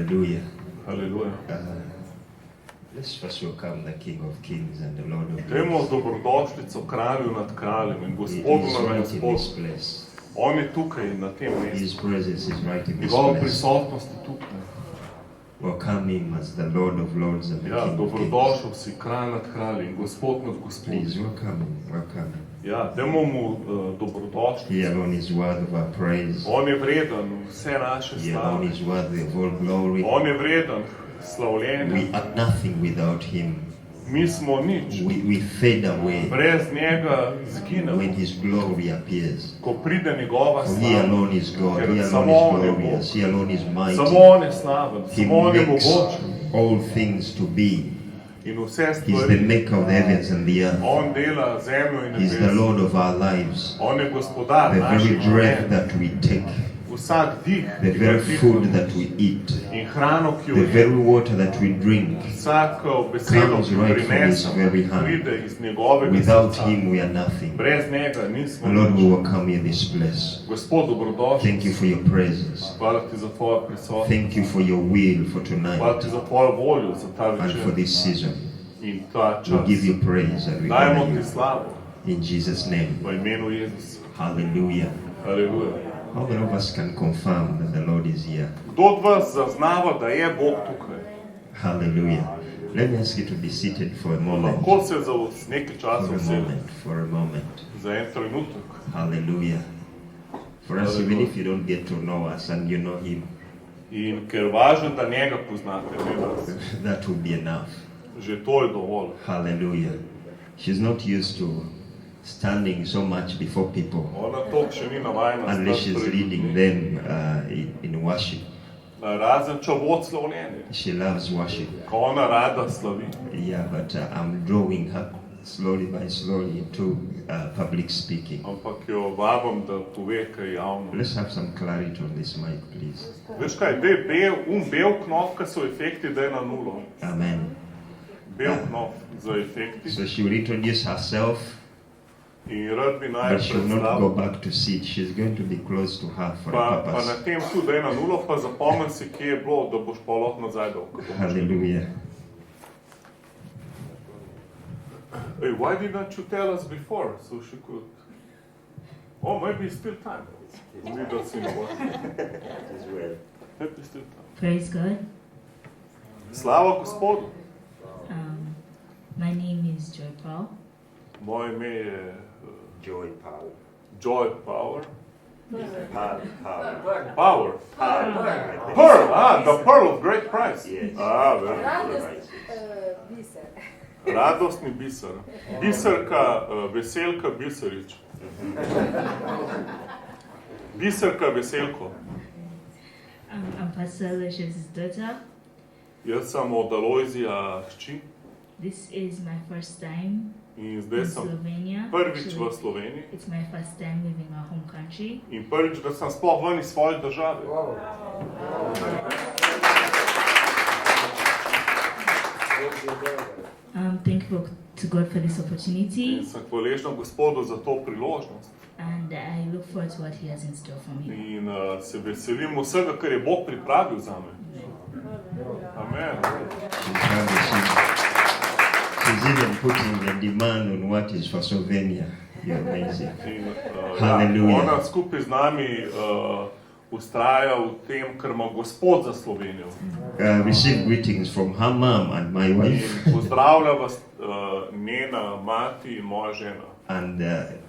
Hallelujah. Hallelujah. Let's first welcome the King of Kings and the Lord of Lords. Dajmo dobrodošlico kralju nad kraljem in He gospodu is nad right in gospodom. this place. On je tukaj na tem His mestu. presence is right in this Njegova place. prisotnost je tukaj. Welcome him as the Lord of Lords and the Ja, King of Kings. dobrodošel si kralj nad kraljem in gospod nad gospodom. Please welcome him. Welcome him. Ja, dajmo mu dobrodošlico. He alone is worthy of our praise. On je vreden vse naše He alone slave. is worthy of all glory. On je vreden slavljenja. We are nothing without him. Mi smo nič. We fade away Brez njega zginemo. when his glory appears. Ko pride njegova For he slava. alone is God. Ker He alone samo is on je glorious. He alone is mighty. Samo on je slaven, He samo on je makes mogočen. all things to be. In vse He's the stvari. maker of the heavens and the earth. On dela zemljo in He's the nebesa. Lord of our lives. On je gospodar The very naših breath življenj. that we take, Vsak dih, the ki ga very food dihamo, that we eat, in hrano, ki jo the very jedemo, water that we drink. vsako besedo, comes ki jo right from his prinesemo, very hand. pride iz njegovega Without srca. him, we are nothing. Brez njega nismo Lord, we nič. welcome you in this place. Gospod, dobrodošli. Thank you for your presence. Hvala ti za tvojo prisotnost. Thank you for your will for Hvala ti tonight za tvojo voljo za ta and for večer this season. in ta We čas. give you praise and we Dajmo honor ti you. slavo In Jesus' name. v imenu Jezusa. Hallelujah. Haleluja. How many of us can confirm that the Lord is here? Kdo od vas zaznava, da je Bog tukaj? Hallelujah. Let me ask you to be seated for a moment. Lahko se za nekaj časa For a usede. moment. For a moment. Za en trenutek. Hallelujah. For us, even if you don't get to know us and you know Him, In ker važno, da njega poznate, ne vas. that will be enough. Že to je dovolj. Hallelujah. She's not used to standing so much before people Ona to še ni navajena unless she's stati pred leading ljudmi. them in worship. Razen če vod slavljenje, She loves worship. ko ona rada slavi. Yeah, but I'm drawing her slowly by slowly into public speaking. Ampak jo vabim, da pove kaj javno. Let's have some clarity on this mic, please. Veš kaj, bel knop, ki so efekti, da je na nulo. Amen. Bel knop za efekti. So she will introduce herself, In rad bi naj but she will not go predstavil. back to sit. She's going to be close to her for a Pa na purpose. tem tu, da je na nulo, pa zapomni si, kje je bilo, da boš pa lahko nazaj dal. Hallelujah. Hey, why didn't you tell us before, so she could... Oh, maybe it's still time. Maybe that's in what. Maybe still time. Praise God. Slava Gospodu. My name is Joy Paul. Moje ime je Joy Power. Joy Power. Power. Power. Pearl. The pearl of great price. Yes. Very Radost, biser. good. Radostni biser. Biserka, veselka, biserič. Biserka, veselko. I'm Pastor Aloysius' daughter. Jaz sem od Aloysija hči This is my first time in zdaj in sem Slovenia. prvič v Actually, Sloveniji it's my first time leaving our home country. in prvič, da sem sploh ven iz svoje države. I'm thankful to God for this In opportunity, sem hvaležna Gospodu za to priložnost and I look forward to what He has in store for me. in se veselim vsega, kar je Bog pripravil za me. Amen. She's even putting the demand on what is for Slovenia. You're amazing. In, Hallelujah. ona skupaj z nami ustraja v tem, kar ima Gospod za Slovenijo. Receive greetings from her mom and my wife In pozdravlja vas njena mati in moja žena and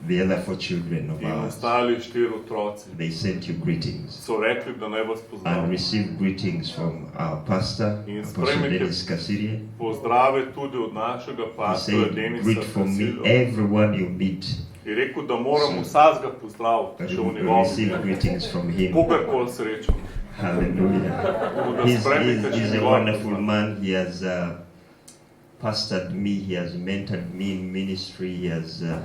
the other 4 children of in ours. ostali 4 otroci. They sent you greetings. So rekli, da naj vas And pozdravim. receive greetings from our pastor, Yes, Apostle sprejmite. Denis Kasirje. Pozdrave tudi od našega He pastora said, Denisa greet for me Kasilja. everyone you meet. Je rekel, da moram vsakega pozdraviti, še v njegovem Receive imenu. greetings from him. Kogarkoli srečam. Hallelujah. Da He's sprejmite še a njegov wonderful pozdrav. man. He has pastored me. He has mentored me in ministry.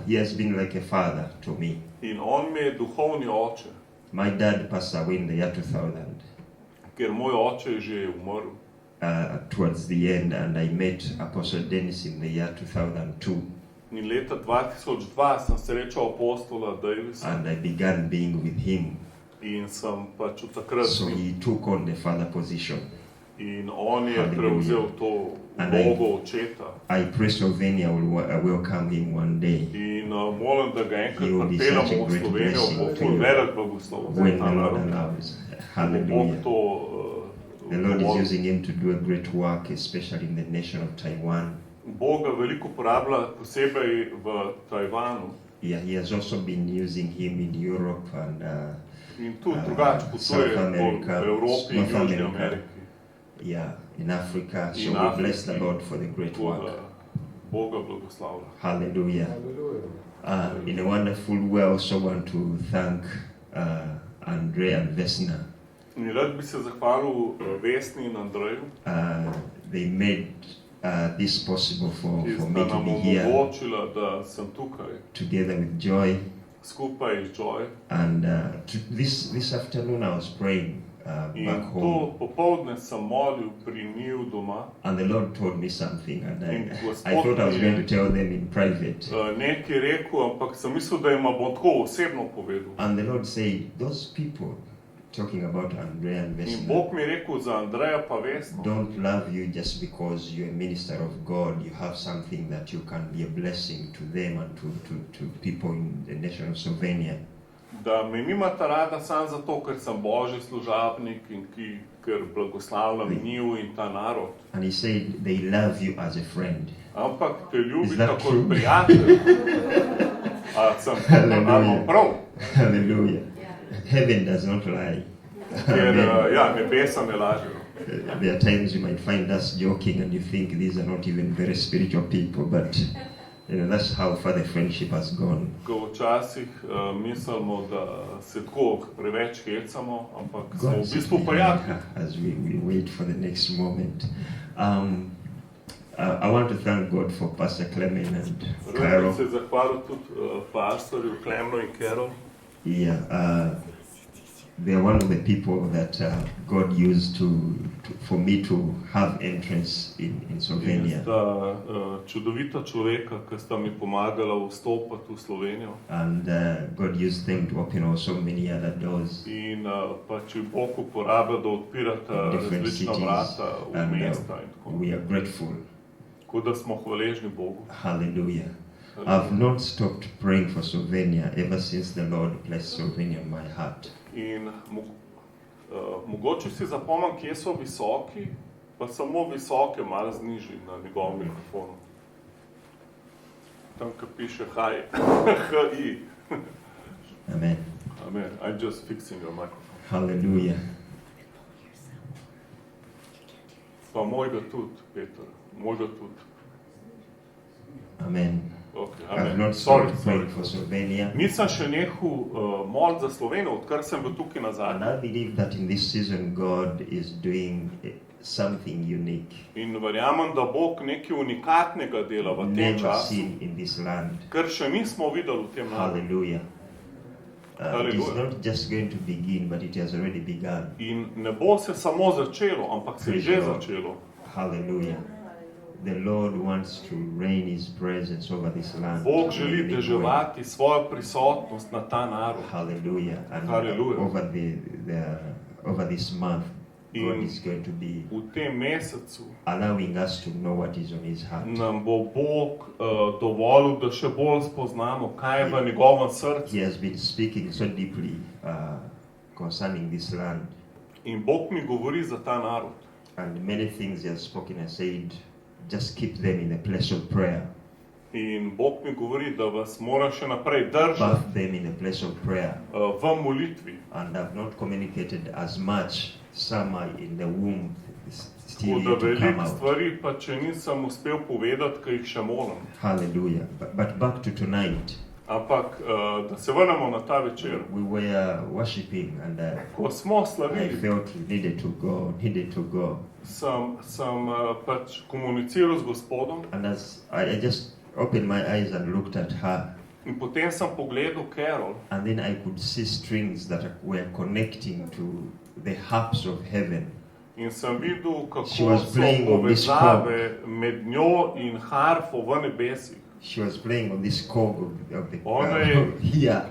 He has been like a father to me. In on mi je duhovni oče, My dad passed away in the year 2000 ker moj oče je že umrl. towards the end, and I met Apostle Dennis in the year 2002, In leta 2002 sem srečal apostola Davisa and I began being with him. in sem pač od takrat So he took on the father position. In on je prevzel to vlogo očeta. I pray Slovenia will welcome him one day. In molim, da ga enkrat He will be pripeljamo such a v great Slovenijo, blessing bo to ful you velik blagoslov za when ta the Lord narod. allows. Bog Hallelujah. to The Lord is dovolj. using him to do a great work, especially in the nation of Taiwan. Bog ga veliko uporablja, posebej v Tajvanu. Yeah, he has also been using him in Europe and In tudi drugače potuje South po America, Evropi in North Južni America. Ameriki. yeah, in Africa. So In we bless the Afriki. Lord for the great Tako da work. Boga blagoslavlja. Hallelujah. In a wonderful way, I also want to thank Andrea and Vesna. In rad bi se zahvalil Vesni in Andreju, They made this possible for ki sta me to nam be here omogočila, da sem tukaj together with Joy. skupaj z Joy. And this afternoon I was praying back In home, to popoldne sem molil pri njiju doma. and the Lord told me something, and In I thought I was going to tell them in private. Nekaj rekel, ampak sem mislil, da jima bom tako osebno povedal. And the Lord said, those people talking about Andrea and In Vesna Bog mi je rekel za Andreja pa Vesno. don't love you just because you're a minister of God. You have something that you can be a blessing to them and to people in the nation of Slovenia. Da me nimata rada samo zato, ker sem Božji služabnik in ker blagoslavljam njiju in ta narod. And he said, they love you as a friend. Ampak te Is ljubita that kot true? prijatelj. A sem Hallelujah. prav, Hallelujah. Heaven does not lie. ker Amen. ja, nebesa ne lažejo. There are times you might find us joking and you think these are not even very spiritual people, but that's how far the friendship has gone. Ko včasih mislimo, da se tako preveč hecamo, ampak smo God v is bistvu behind prijatelji. her as we wait for the next moment. I want to thank God for Pastor Clement and Rad bi Carol. se zahvalil tudi pastorju Klemnu in Carol. Yeah, they are one of the people that God used for me to have entrance in In Slovenia. sta čudovita človeka, ki sta mi pomagala vstopati v Slovenijo. And God used them to open also many other doors In pač jih Bog uporablja, da odpirata in different različna cities. vrata v And mesta in tako. we are grateful. Tako da smo hvaležni Bogu. Hallelujah. I've not stopped praying for Slovenia ever since the Lord placed Slovenia in my heart. In mogoče si zapomnim, kje so visoki, pa samo visoke malo zniži na njegovem mikrofonu. Tam, ki piše hi, H-I. Amen. Amen. I'm just fixing your microphone. Hallelujah. Pa mojega tudi, Peter. Mojega tudi. Amen. Okay, I've amen. not Sorry, stopped sorry. praying for Slovenia. Nisem še nehal moliti za Slovenijo, odkar sem bil tukaj nazaj. And I believe that in this season God is doing something unique, In verjamem, da Bog nekaj unikatnega dela v tem never času, seen in this land. kar še nismo videli v tem narodu. Hallelujah. It's Hallelujah. not just going to begin, but it has already begun. In ne bo se samo začelo, ampak se je že začelo. Hallelujah. The Lord wants to rain His presence over this land. Bog in a želi big way. deževati svojo prisotnost na ta narod. Hallelujah. And Hallelujah. over this month, God In is going to be v tem mesecu allowing us to know what is on His heart. nam bo Bog dovolil, da še bolj spoznamo, kaj je v njegovem srcu. He has been speaking so deeply concerning this land, In Bog mi govori za ta narod. and many things He has spoken and said, just keep them in a place of prayer. In Bog mi govori, da vas mora še naprej držati Birth them in a place of prayer. v molitvi. And I've not communicated as much. Some are in the womb, still Tako da yet to come veliko out. stvari pa če nisem uspel povedati, ker jih še moram. Hallelujah. But back to tonight. Ampak da se vrnemo na ta večer. We were worshiping and Ko smo I slavili, felt we needed to go. sem pač komuniciral z Gospodom And as I just opened my eyes and looked at her, in potem sem pogledal Carol and then I could see strings that were connecting to the harps of heaven. in sem videl, kako She was so playing on this povezave med njo in harfo v nebesih. she was playing on this cog of the Ona je here.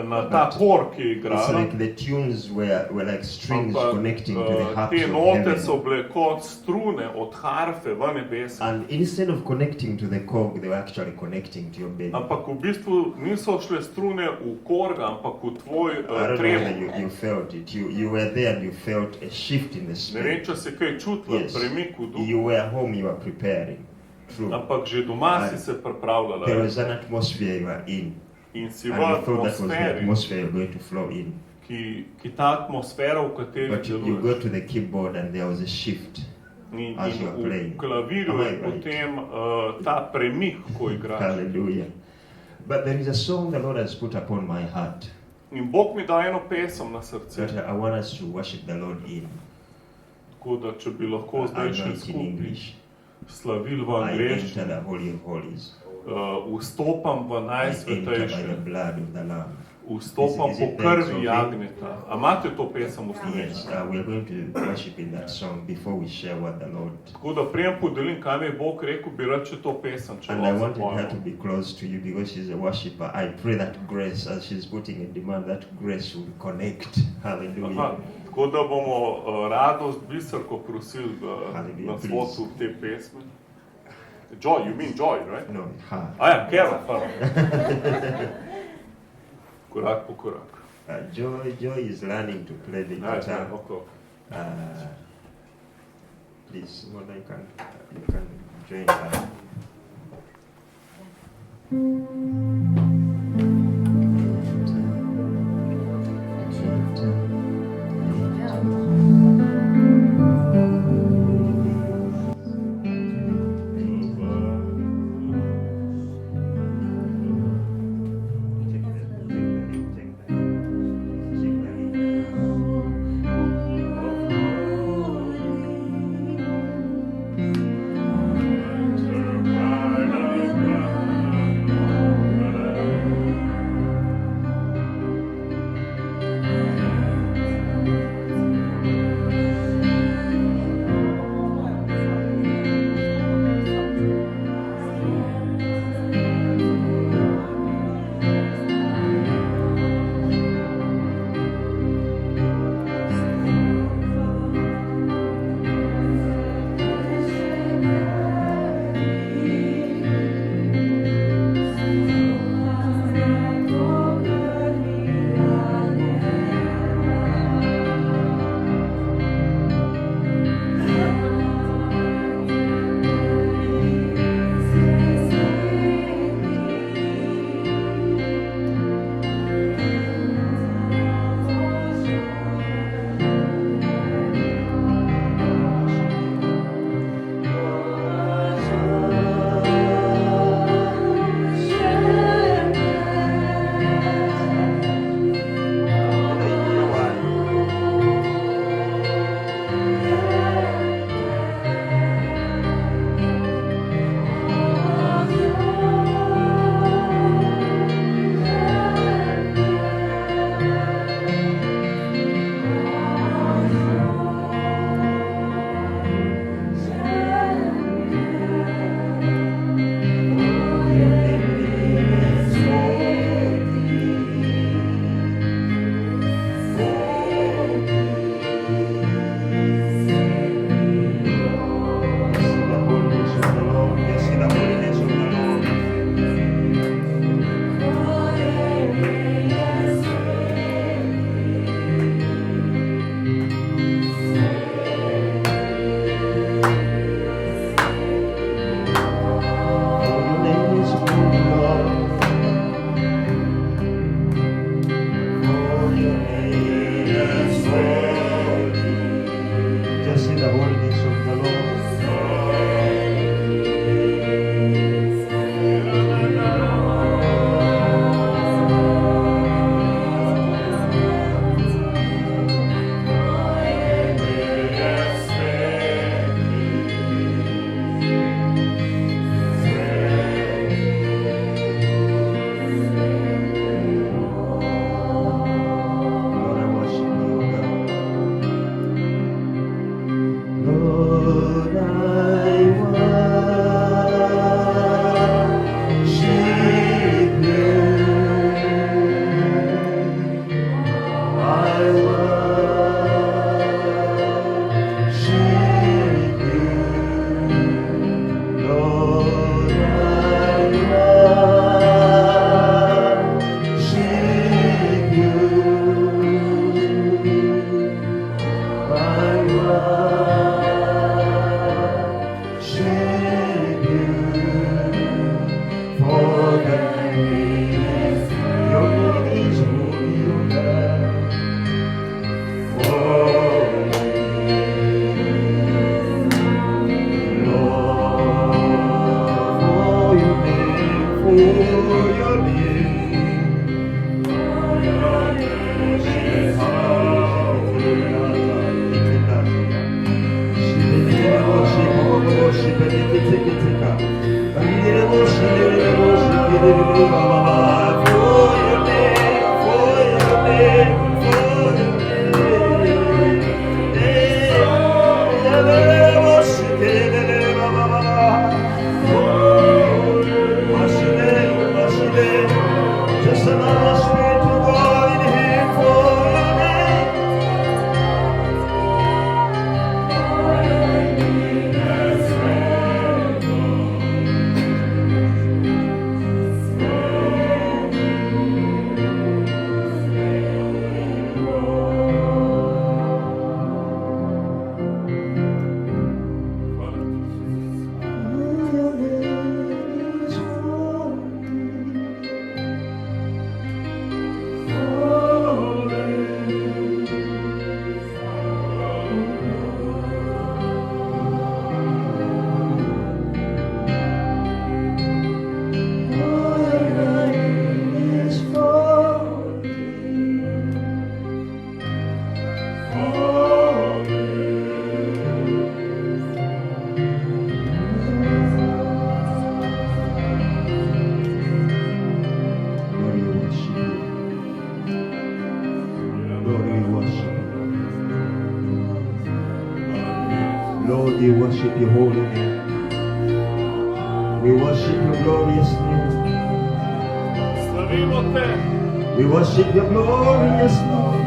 na ta kor, ki je It's igrala, like the tunes were like strings connecting to the harps te of note so heaven. bile kot strune od harfe v nebesu. And instead of connecting to the cog, they were actually connecting to your belly. Ampak v bistvu niso šle strune v korga, ampak v tvoj I don't know trebuh. whether you felt it. You were there and you felt a shift in the Ne vem, spirit. če si kaj čutila, Yes. premik v duhu, You were home, you were preparing. True. ampak že doma si se pripravljala. There was an atmosphere you were in. In si v And you thought that was the atmosferi, atmosphere you're going to flow in. ki ta atmosfera, v kateri But you deluješ. go to the keyboard and there was a shift. In as you are playing. v klavirju je Right. potem ta premik, ko igraš. Hallelujah. But there is a song the Lord has put upon my heart In Bog mi da eno pesem na srce, that I want us to worship the Lord in. tako da če bi lahko I zdaj know še it's in skupaj English. slavili v I enter angleščini. the Holy of Holies. Vstopam v I enter by najsvetejše, the blood of the Lamb. vstopam Is po it there, it's krvi okay? jagnjeta. A imate to pesem v Yes, slovenščini? we are going to worship in that song before we share what the Lord. Tako da prijem podelim, kaj mi je Bog rekel, bi rad še to pesem, če And I lahko wanted her to zapojemo. be close to you because she's a worshiper. I pray that grace, as she's putting a demand, that grace will connect. Aha, Hallelujah. tako da bomo radost biserko prosili Hallelujah, na please. svotu te pesme. Joy, you mean joy, right? No, her. Ja, Carol, hvala. Korak po korak. Joy is learning to play the Ja, guitar. oko. Please, Mona, you can join her. Lord, we worship your holy name. We worship your glorious name. Slavimo te, We worship your glorious name.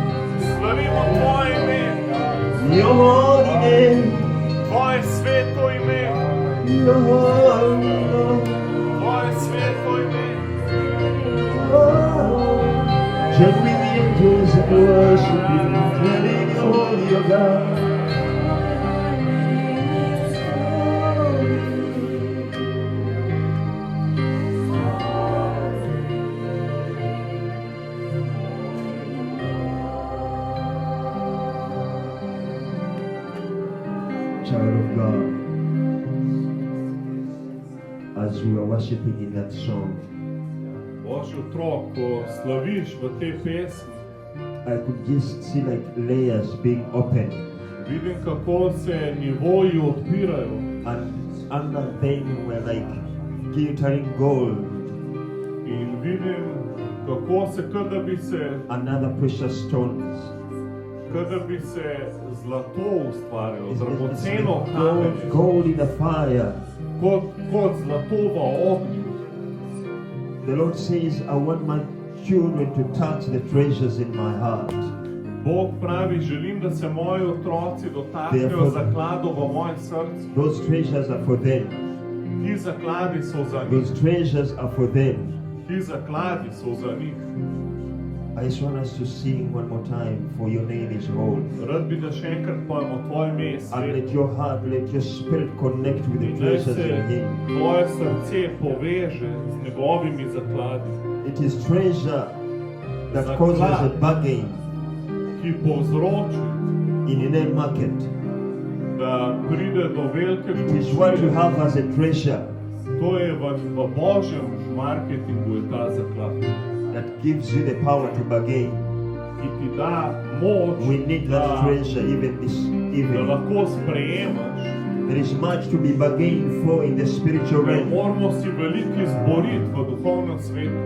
slavimo tvoje ime, Your holy name. tvoje sveto ime, Your holy name. tvoje sveto ime. Join with the angels and worship you, declaring your holy, O God. Child of God, as we are worshiping in that song, Božji otrok, ko slaviš v tej pesmi, I could just see like layers being opened, vidim, kako se nivoji odpirajo and under them were like glittering gold, in vidim, kako se, kot da bi se, another precious stones. zlato ustvarjalo, It's dragoceno like kamenje, gold in the fire. kot zlato v ognju. The Lord says, I want my children to touch the treasures in my heart. Bog pravi, želim, da se moji otroci dotaknejo Therefore- zakladov v mojem srcu. Those treasures are for them. Ti zakladi so za njih. Those treasures are for them. Ti zakladi so za njih. I just want us to sing one more time, for your name is holy. Rad bi, da še enkrat pojmo tvoje ime je And svet. let your heart, let your spirit connect with the In naj treasures se in Him. tvoje srce poveže z njegovimi zakladi, It is treasure that Zaklad. causes a bargain ki povzroči, in a market. da pride do velike It is what you poškodbe. have as a treasure To je v božjem marketingu je ta zaklad, that gives you the power to bargain. ki ti da moč, We need that da, treasure even this da evening. lahko sprejemaš. There is much to be bargained for in the spiritual realm. Moramo si veliko izboriti v duhovnem svetu.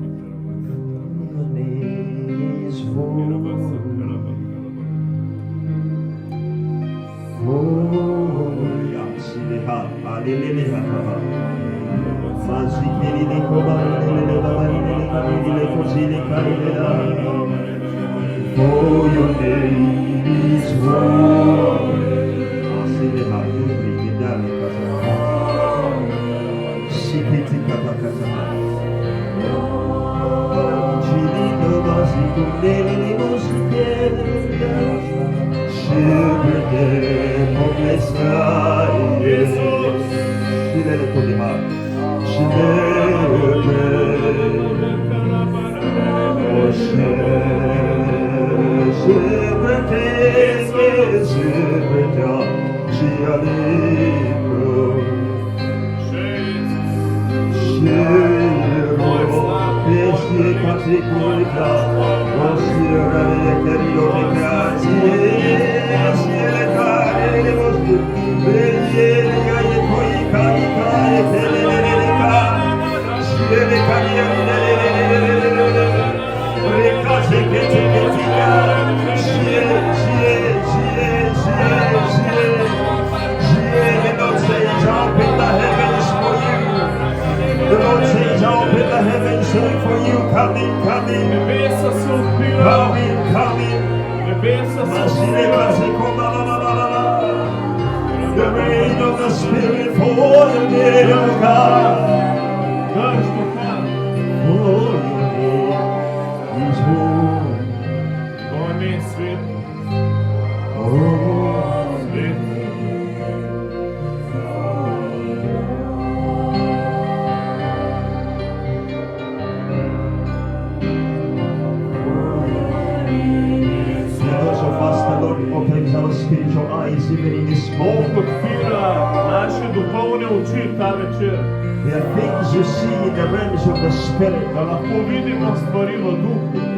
Your name is holy. Asileha, aleleleha, mazikeli koba, alelele kozile kalela. For your name is holy. Asileha, yuri gidale kasa. Sikiti kapakasa.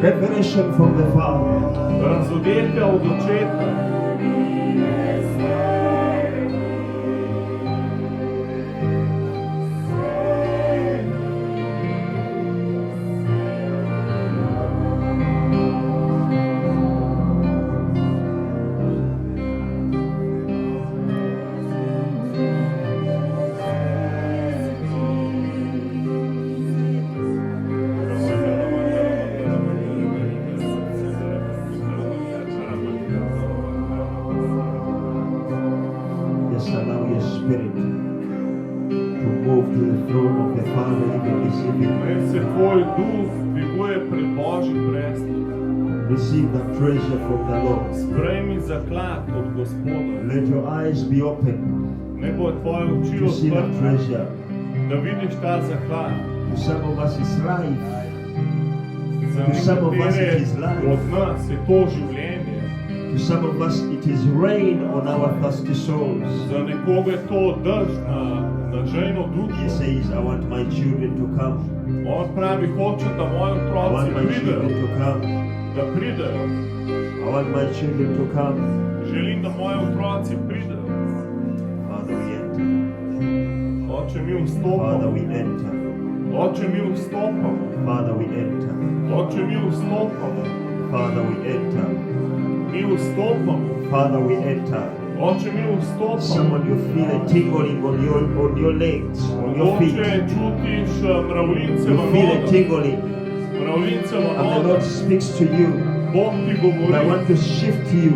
Revelation from the Father. Razodetja od očeta. Receive the treasure from the Lord. Sprejmi zaklad od Gospoda. Let your eyes be open. Naj bo tvoje oči to see the treasure. Da vidiš ta zaklad. To some of us is life. Za to some of us it is life. Od nas je to življenje. To some of us it is rain on our thirsty souls. Za nekoga je to dež na žejno dušo. He says, I want my children to come. On pravi, hoče da moji otroci pridejo. Da pridejo. I want my children to come. Želim, da moji otroci pridejo. Father, we enter. Oče, mi vstopamo. Father, we enter. Oče, mi vstopamo. Father, we enter. Oče, mi vstopamo. Father, we enter. Mi vstopamo. Father, we enter. Oče, mi vstopamo. Someone you feel a tingling on your legs, on your feet. Oče, čutiš mravljince v nogah. You feel a tingling. Mravljince v nogah. And the Lord speaks to you. Bog ti govori. I want to shift you.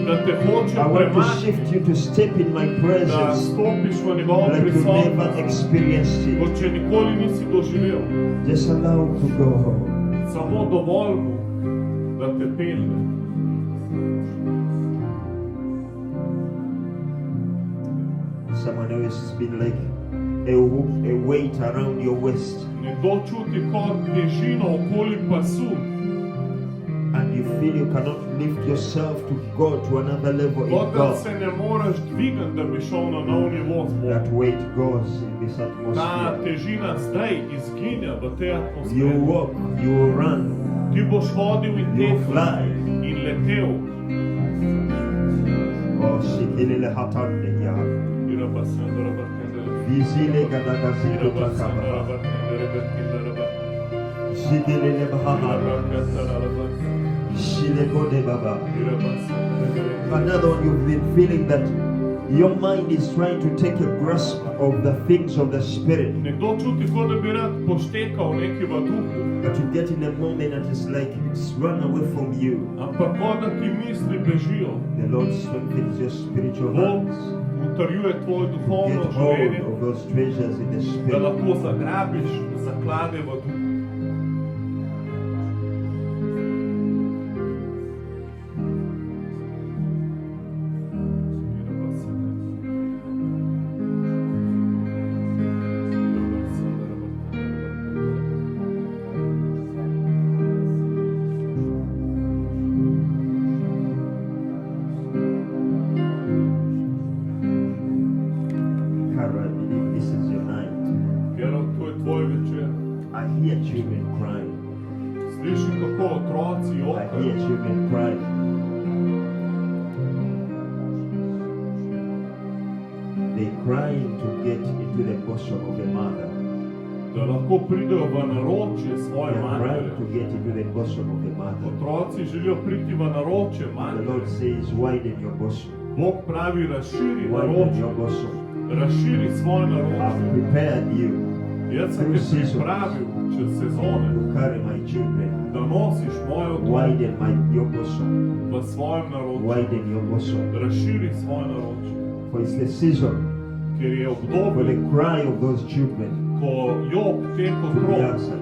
Da te hoče I want to shift you to step in my presence. Da stopiš v njegovo like prisotnost. you never experienced it. Kot če nikoli nisi doživel. Just allow to go. Samo dovolj mu, da te pelje. Someone else has been like a weight around your waist. Nekdo čuti kot težino okoli pasu. And you feel you cannot lift yourself to go to another level in God. Se ne moreš dvigati, da bi šel na nov nivo. That weight goes in this atmosphere. Ta težina zdaj izginja v tej atmosferi. You walk, you run. Ti boš hodil in fly in letel. Oh, shikelele hatande ya. Vizile gadagazile takaba. Shikelele baha. Another one, you've been feeling that your mind is trying to take a grasp of the things of the Spirit. But you get in a moment and it's like it's run away from you. The Lord strengthens your spiritual hands. Utrjuje tvoje Get duhovno hold življenje, of those treasures in the da Spirit. lahko zagrabiš zaklade v duhu. I hear children crying. Slišim, kako otroci I hear jokajo. children crying. They're crying to get into the bosom of the mother. Da lahko pridejo v naročje svoje They're crying matere. to get into the bosom of the mother. Otroci želijo priti v naročje The matere. Lord says, widen your bosom. Bog pravi, razširi Widen naročje. your bosom. Razširi svoje I've naročje. prepared you Jaz sem te pripravil čez sezone, to carry my children. da nosiš moje otroke Widen your bosom. v svojem naročju. Widen your bosom. Razširi svoje naročje. For it's the season Ker je for the obdobje, cry of those children ko jok teh to be otrok answered.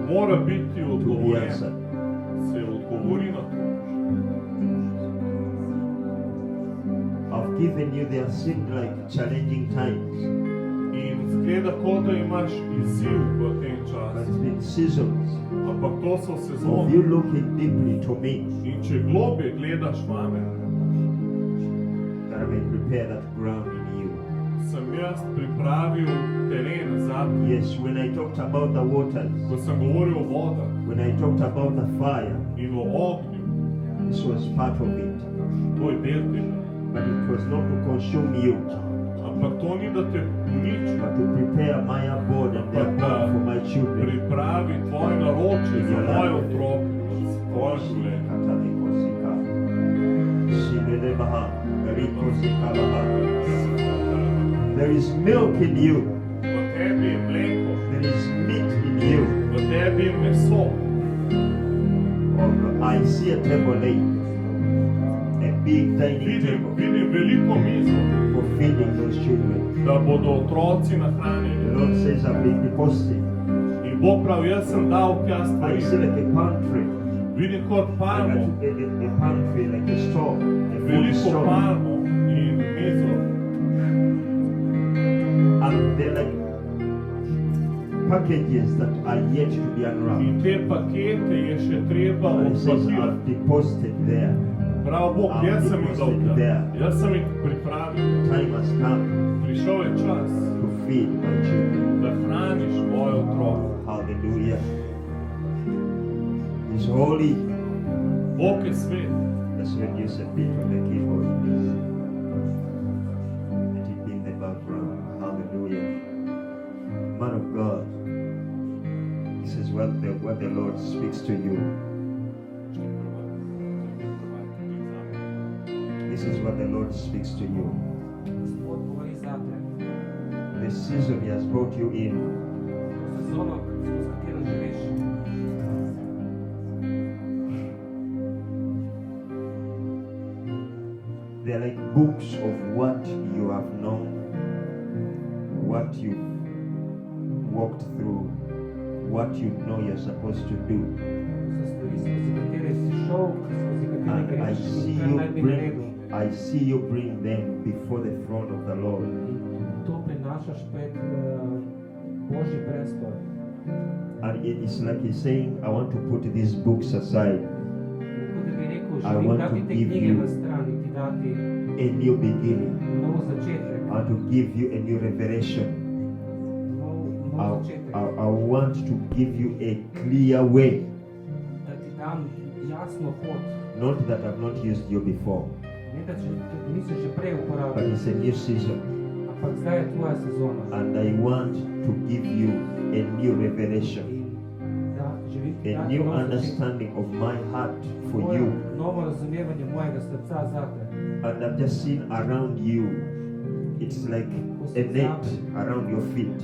mora biti To be odgovorjen. answered. Se odgovori na to. I've given you, they seemed like challenging times, In zgleda, kot da imaš izziv v tem but času. it's been seasons Ampak to so of sezone. you looking deeply to me, In če globje gledaš mame, that I may prepare that ground in you. sem jaz pripravil teren za te. Yes, when I talked about the waters, Ko sem govoril o vodah when I talked about the fire, in o ognju, this was part of it, to je del tega. but it was not to consume you, Ampak to ni, da te uniči, but to prepare my abode and their abode for my children. pripravi tvoje naročje za moje otroke, za tvoje življenje. There is milk in you. V tebi je mleko, There is meat in you. v tebi je meso. I see a table laid, a big dining table Vidim veliko mizo, for feeding those children. da bodo otroci The nahranjeni. Lord says I've been depositing. In Bog pravi, jaz sem dal tja I stvari. see like a pantry, Vidim kot palmo, a pantry, like a store, a food veliko store. palmo in mizo. And they're like packages that are yet to be In unwrapped. te pakete je še treba And it says odpakirati. I've deposited there. Prav Bog, jaz sem jih dal tja. Jaz sem jih pripravil. Time has come Prišel je čas, to feed my children. da hraniš moje otroke. Hallelujah. He's holy. Bog je svet. Let's reduce a bit on the keyboard, please. Let it be in the background. Hallelujah. Man of God, this is what the Lord speaks to you. This is what the Lord speaks to you. Gospod govori zate. The season He has brought you in, Sezono, skozi katero živiš, they're like books of what you have known, what you've walked through, what you know you're supposed to do. so stvari, skozi katere si šel, skozi katere And I greš see in kar you naj bi naredil. bring them before the throne of the Lord. In to prinašaš pred Božji prestol. And it's like He's saying, I want to put these books aside, Kot da bi rekel, I želim want dati to te give knjige you v strani, ti dati a new beginning. nov začetek. I want to give you a new revelation. Nov začetek. I want to give you a clear way. Da ti dam jasno pot. Not that I've not used you before, Ne da nisi že prej but uporabil, it's a new season. ampak zdaj je tvoja sezona. And I want to give you a new revelation, In da želim ti a dati new nov začetek. understanding of my heart for Tvoje you. novo razumevanje mojega srca zate. And I've just seen around you, it's like a net around your feet.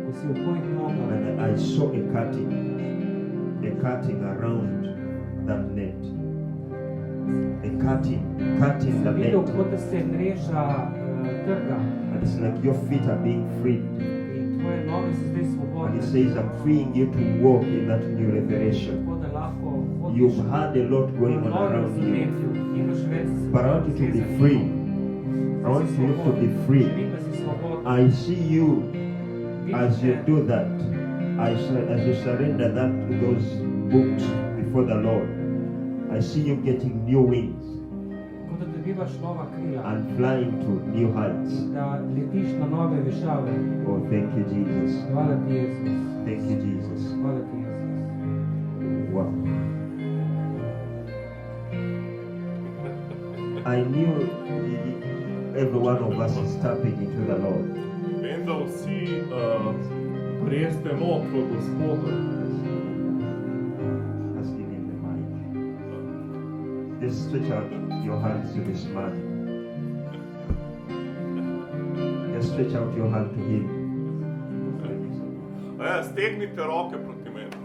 Ko si v tvojih nogah, And I saw a cutting around that net. A cutting sem the videl, net. kot da se mreža trga And it's like your feet are being freed. in tvoje noge so zdaj And svobodne. He says, I'm freeing you to walk in that new revelation. Tako da lahko hodiš You've had a lot v going on novem around you. razumetju. Imaš več But I want you to be free. I want you to be free. Želim, da si svoboden. I see you as you Vidim te, do that. As you surrender those books before the Lord. I see you getting new wings kot da dobivaš nova krila and flying to new heights. in da letiš na nove višave. Oh, thank you, Jesus. Hvala ti, Jezus. Thank you, Jesus. Hvala ti, Jezus. Wow. I knew every one of us is tapping into the Lord. Vem, da vsi greste not v Gospodu. Let's give him the mic. Just stretch out your hands to this man. Just stretch out your hand to him. Stegnite roke proti meni.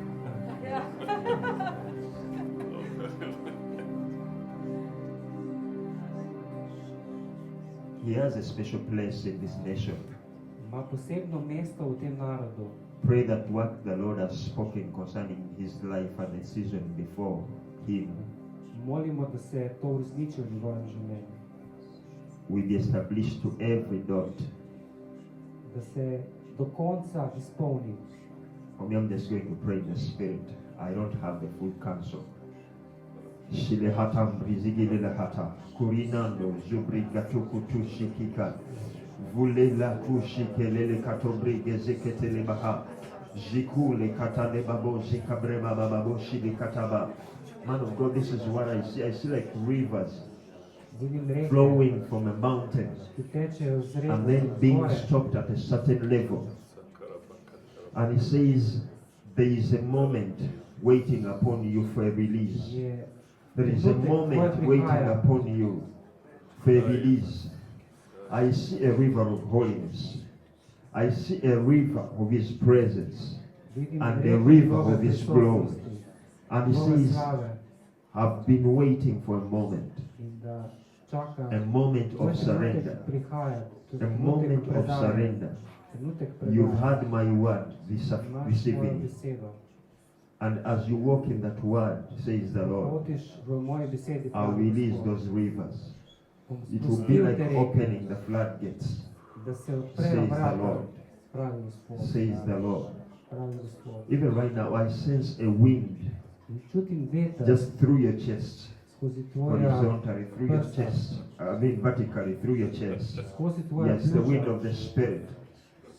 He has a special place in this nation. Ima posebno mesto v tem narodu. Pray that what the Lord has spoken concerning his life and the season before him Molimo, da se to uresniči v njegovem življenju. will be established to every dot. Da se do konca izpolni. For me, I'm just going to pray in the Spirit. I don't have the full counsel. Shilehatam brizigilehata kurinando zubrigatuku tushikika vulela kushikelele katobrige zeketele baha jikule katale babo jikabrema bababo shilikataba. Man of God, this is what I see. I see like rivers Vidim reke, flowing from a mountain ki tečejo z reko and then being gore. stopped at a certain level. And he says there is a moment waiting upon you for a release. Je There is a moment waiting upon you for a release. I see a river of holiness. I see a river of his presence vidim and a reko river njegove of his glory. prisotnosti, And he njegove says, slave I've been waiting for a moment. in da čaka A moment tvoj of surrender. trenutek prihaja, A trenutek moment of predanja, surrender. trenutek You've predanja. had my word this Imaš mojo evening. besedo. And as you walk in that word, says the Lord, Hotiš v moji besedi, I'll pravi release Gospod. those rivers. Bom It will be spustil like te reke, opening the floodgates, da se says odprejo the vrata, Lord. pravi Gospod. Says the Lord. Pravi Gospod. Even right now, I sense a wind In čutim veter just through your chest, skozi tvoja, horizontally through your prsta. chest. I mean vertically through your chest. skozi tvoja Yes, the wind pljuča. of the Spirit.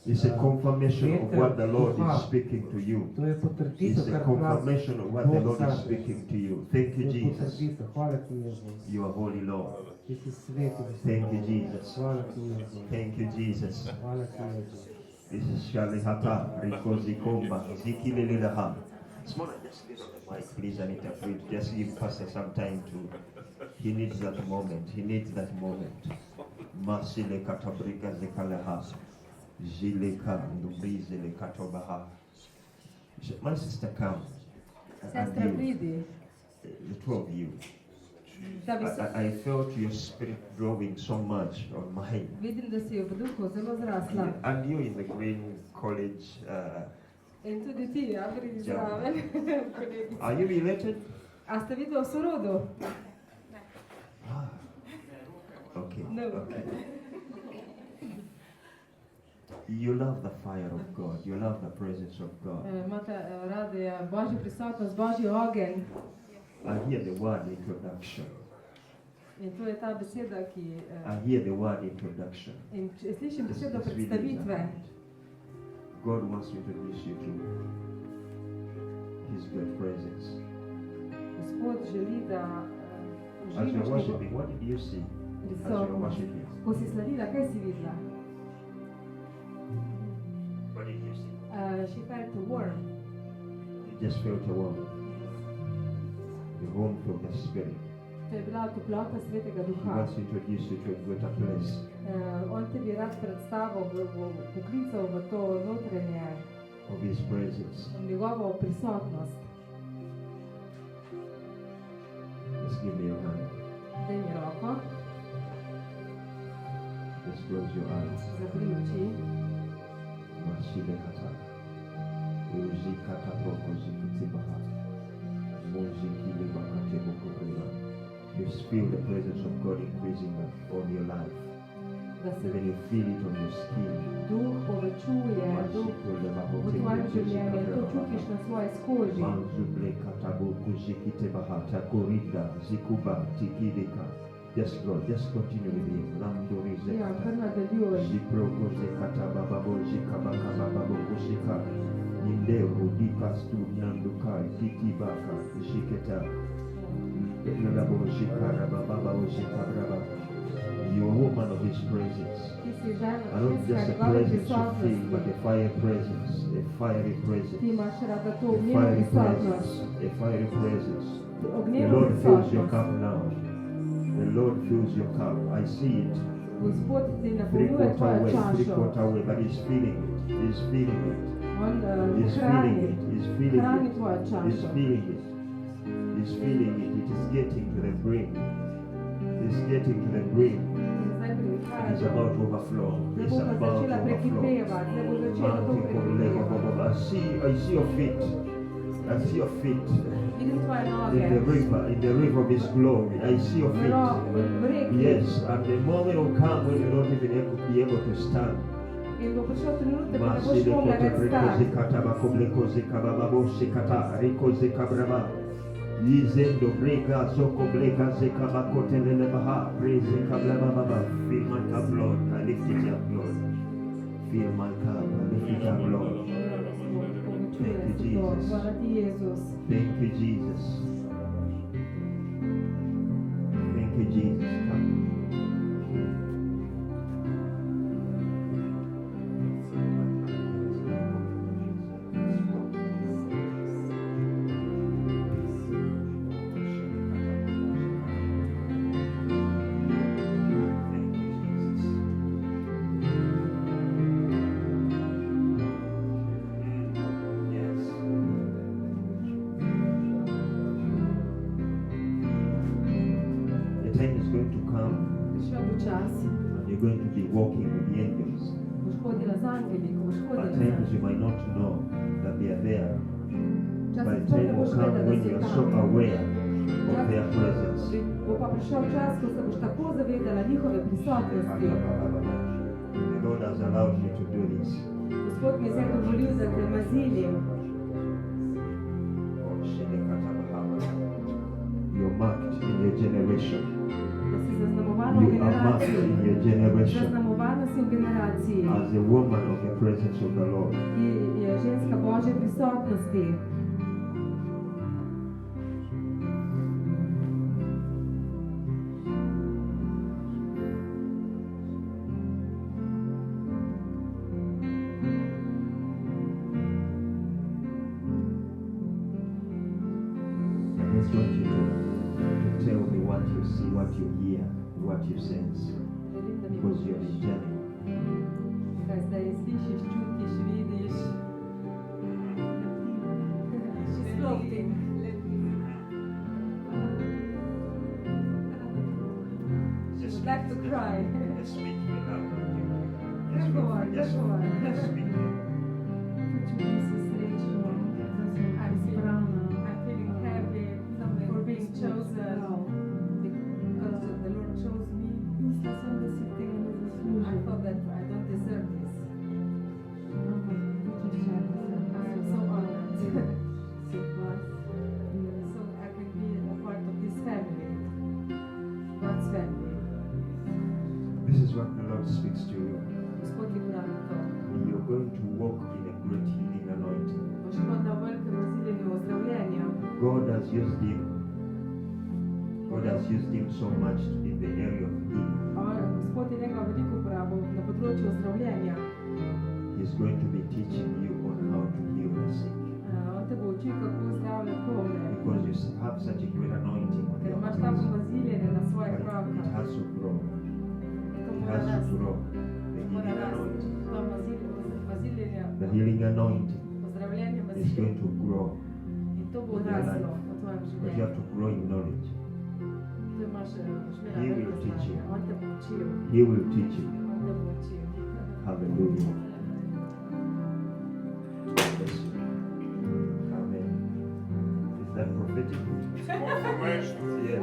It's a confirmation of what the Lord is speaking to you. To je It's potrditev, a kar confirmation of what the Bog Lord is zate. speaking to you. Thank To you, je Jesus. potrditev. Hvala ti, Jezus. You are holy, Lord. Ti si sveti, Gospod. Thank you, Jesus. Hvala ti, Jezus. Thank you, Jesus. Hvala ti, Jezus. This is Shalihata, Rikozi Komba, Zikilililaha. Smona, just give the mic, please, and interpret. Just give Pastor some time to. He needs that moment. He needs that moment. Masile Katabrika Zekalaha. Jileka Ndubrizile Katobaha. My sister, come. And Sestra, you, pridi. the two of you. Da bi se, I felt your spirit growing so much on mine. vidim, da si v duhu zelo zrasla. And you in the Green College. In tudi ti, ja, pridi zraven. Kolegica. Are you related? A ste videli v sorodu? Ah. Okay. No. Okay. You love the fire of God. You love the presence of God. Imate radi Božjo prisotnost, Božji ogenj. I hear the word introduction. In to je ta beseda, ki... I hear the word introduction. In slišim besedo It's really predstavitve. important. God wants to introduce you to His great presence. Gospod želi, da As you're uživaš worshiping, what did you see as you're prisotnost. worshiping? Ko si slavila, kaj si videla? What did you see? She felt warm. You just felt a warmth. The warmth of the Spirit. To je bila toplota Svetega He Duha. wants to introduce you to a greater place. On te bi rad predstavil, poklical v to notranje, Of His presence. njegovo prisotnost. Just give me your hand. Daj mi roko, Just close your eyes. zapri oči. Mashile kata. Uji kata proko zikiti baha. Moji kile bakate boko rima. You feel the presence of God increasing on your life. Da se Even you feel it on your skin. duh povečuje, duh Mashikule baho v tvojem življenju, to čutiš na svoji skoži. Manzuble kata boko zikite baha. Takorida zikuba tikidika. Just go, just continue with him. Namdori Ja, zekata. kar nadaljuj. Ziproko zekata bababo zikabaka bababo kusika. Indeo, Dika Studianduka, Titi Baka, Shiketa, Labo Shikaraba, Baba Shikabraba. You're a woman of His presence. Ti si žena, I don't ženska just a njegove presence you feel, but prisotnosti. a fire presence, a fiery presence, Ti imaš rada to a ognjeno fiery prisotnost. presence, a fiery presence. The Ognjeno Lord fills your prisotnost. cup now. The Lord fills your cup. I see it. Gospod ti Three napolnjuje quarter tvojo away, three čašo. quarter away, but He's feeling it. He's feeling it. On He's feeling hrani, it. He's feeling hrani it. tvojo He's čašo. feeling it. He's feeling it. It is getting to the brim. It's getting to the brim. Zdaj It prihaja is do about to overflow. Zdaj It's bo about to začela overflow. prekipevati, zdaj bo začela to prekipevati. I see your feet. I see your feet Vidim tvoje in the river of His glory. I see your feet. v reki. Yes, and the moment will come when you don't even be able to stand. In bo prišel trenutek, ko ne boš Masile mogla kote več breko stati. zikata bakobleko zikabababo zikata riko zikabraba. Yizendo brega zoko brega zikabakote lelebaha breze kablababa. Feel my cup, Lord. I lift it up, Lord. Feel my cup. I lift it up, Lord. Thank you, Jesus. Hvala ti, Jezus. Thank you, Jesus. Thank you, Jesus. Come. You're going to be walking with the angels. Boš hodila z angeli, ko boš At hodila z times you angeli. might not know that they are there. But Včasih the to ne time boš will come vedela, da when si you are so tam. aware of their presence. Bo pa prišel čas, ko se boš tako zavedala njihove prisotnosti. The Lord has allowed you to do this. Gospod mi je zdaj dovolil, da te mazilim. You're marked in your generation. Da si zaznamovana v You are marked generaciji. in your generation Zaznamovana si v generaciji. as a woman of the presence of the Lord. Ki je ženska Božje prisotnosti. I just want you to tell me what you see, what you hear, what you sense, Želim, da mi because you're poveš, in journey. kaj zdaj slišiš, čutiš, vidiš. She's floating. She would like to cry. Just speak me now. Go on, Just go on. just speak me. Počutim se srečno, da sem izbrana. I'm feeling happy for being chosen. Because the Lord chose me. Mislila sem, da si tega ne I zaslužim. thought that I don't deserve this. Ampak počaščena sem. I am so honored. Si vas. So I can be a part of this family. God's family. This is what the Lord speaks to you. Gospod ti pravi to. You're going to walk in a great healing anointing. Boš hodila v velikem raziljenju ozdravljenja. God has used him. God has used him so much in the area of healing. Gospod je njega veliko uporabil na področju ozdravljenja. He's going to be teaching you on how to heal the sick. On te bo učil, kako zdravljati bolne. Because you have such a great anointing on Ker your imaš tako hands. raziljenje na svojih But it rokah. has to grow. To It mora has to rasti. grow. The Mora healing rasti. anointing. To raziljenje, The healing anointing ozdravljenje is going raziljenja. to grow. In to bo raslo v tvojem But you življenju. have to grow in knowledge. Ti imaš boš imela He veliko will teach you. znanja. On te bo učil. He will teach you. On te bo učil. Hallelujah. Bless you. Amen. Is that prophetic? Confirmation. Yes.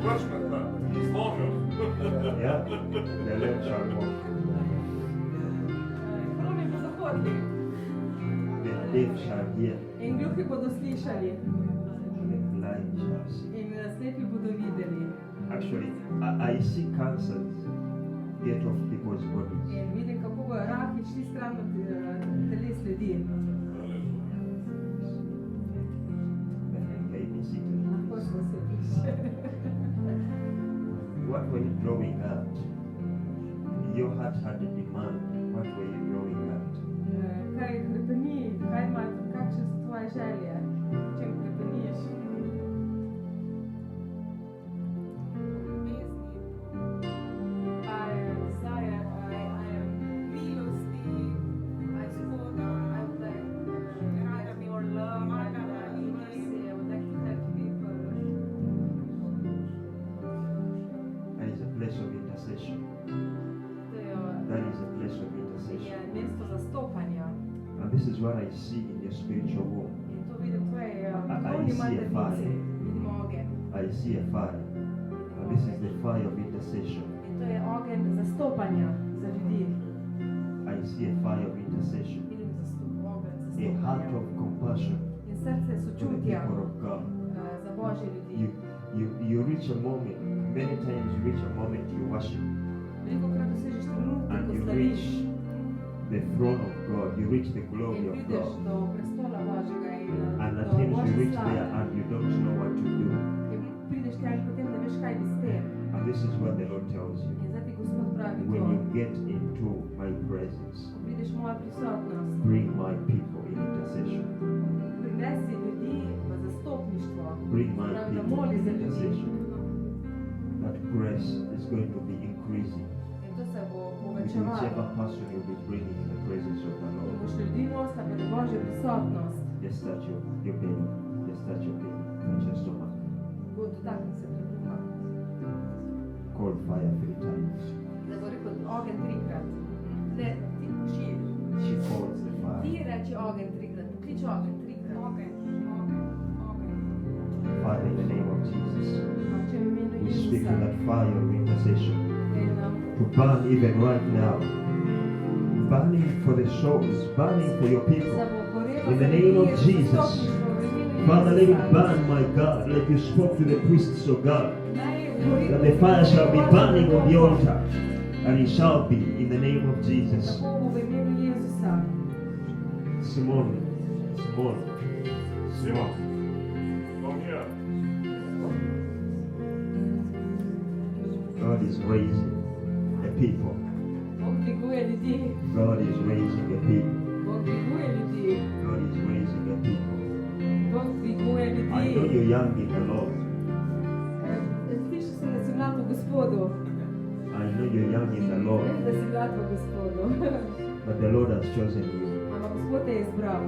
Точно так. Словно. Yeah. The Lord shall walk. Hromi bodo hodili The deaf shall hear. in gluhi bodo slišali The blind shall see. in slepi bodo videli. Actually, I see cancers get off people's bodies. In vidim, kako bojo raki šli stran od teles ljudi. May be seated. Lahko smo se What were you growing at? Your heart had a demand. What were you growing at? Kaj hrepeni, kaj ima, kakšne so tvoje želje, čem hrepeniš? That is a place of intercession. That is a place of intercession. Je mesto zastopanja. And this is what I see in your spiritual womb. In to vidim tvoje I see a fire. Vidimo ogenj. I see a fire. And this is the fire of intercession. In to je ogenj zastopanja za ljudi. I see a fire of intercession. Vidim ogenj A heart zastopanja. of compassion In srce for the sočutja people of God. za Božje ljudi. You reach a moment, many times you reach a moment you worship Veliko krat dosežeš trenutek, and ko you slaviš reach the throne of God, you reach the glory in of prideš God. do prestola Božjega in And at do times you Božje reach there slave. and you don't know what to do. In prideš tja in potem ne veš, kaj bi s tem. And this is what the Lord tells you. In zdaj ti Gospod pravi When to. you get into my presence, Ko prideš v mojo prisotnost, bring my people in intercession. prinesi ljudi v zastopništvo. Bring my Pravi, da people moli in za ljudi. intercession. That grace is going to be increasing. In to se bo With whichever povečevalo. person you'll be bringing in the presence of the In Lord. boš ljudi nosila pred Božjo prisotnost. Just touch your belly. Just touch your belly. Touch your stomach. Bo dotakni se trebuha. Call fire 3 times. Da bo rekel ogenj 3-krat. Ne, ti širi. She calls the Ti fire. reči ogenj 3-krat. Poklič ogenj 3-krat. Father, in the name of Jesus, Če v imenu we speak to Jezusa. that fire of intercession In to burn even right now. Burning for the souls, burning for your people. da bo gorelo In the za name of ljudi, Jesus. zastopništvo v imenu Father, let it Jezusa. burn, my God, like you spoke to the priests of God. Naj gori That the fire shall be Božje burning on the dobro. altar. And it shall be in the name of Jesus. Tako bo v imenu Jezusa. Simone, Simone, Simon, come here. God is raising a people. Bog dviguje ljudi. God is raising a people. Bog dviguje ljudi. God is raising a people. Bog dviguje I know ljudi. you're young in the Lord. Slišal sem, da si mlad v Gospodu. I know you're young in the Lord. Vem, da si mlad v Gospodu. But the Lord has chosen you. Ampak Gospod te je izbral.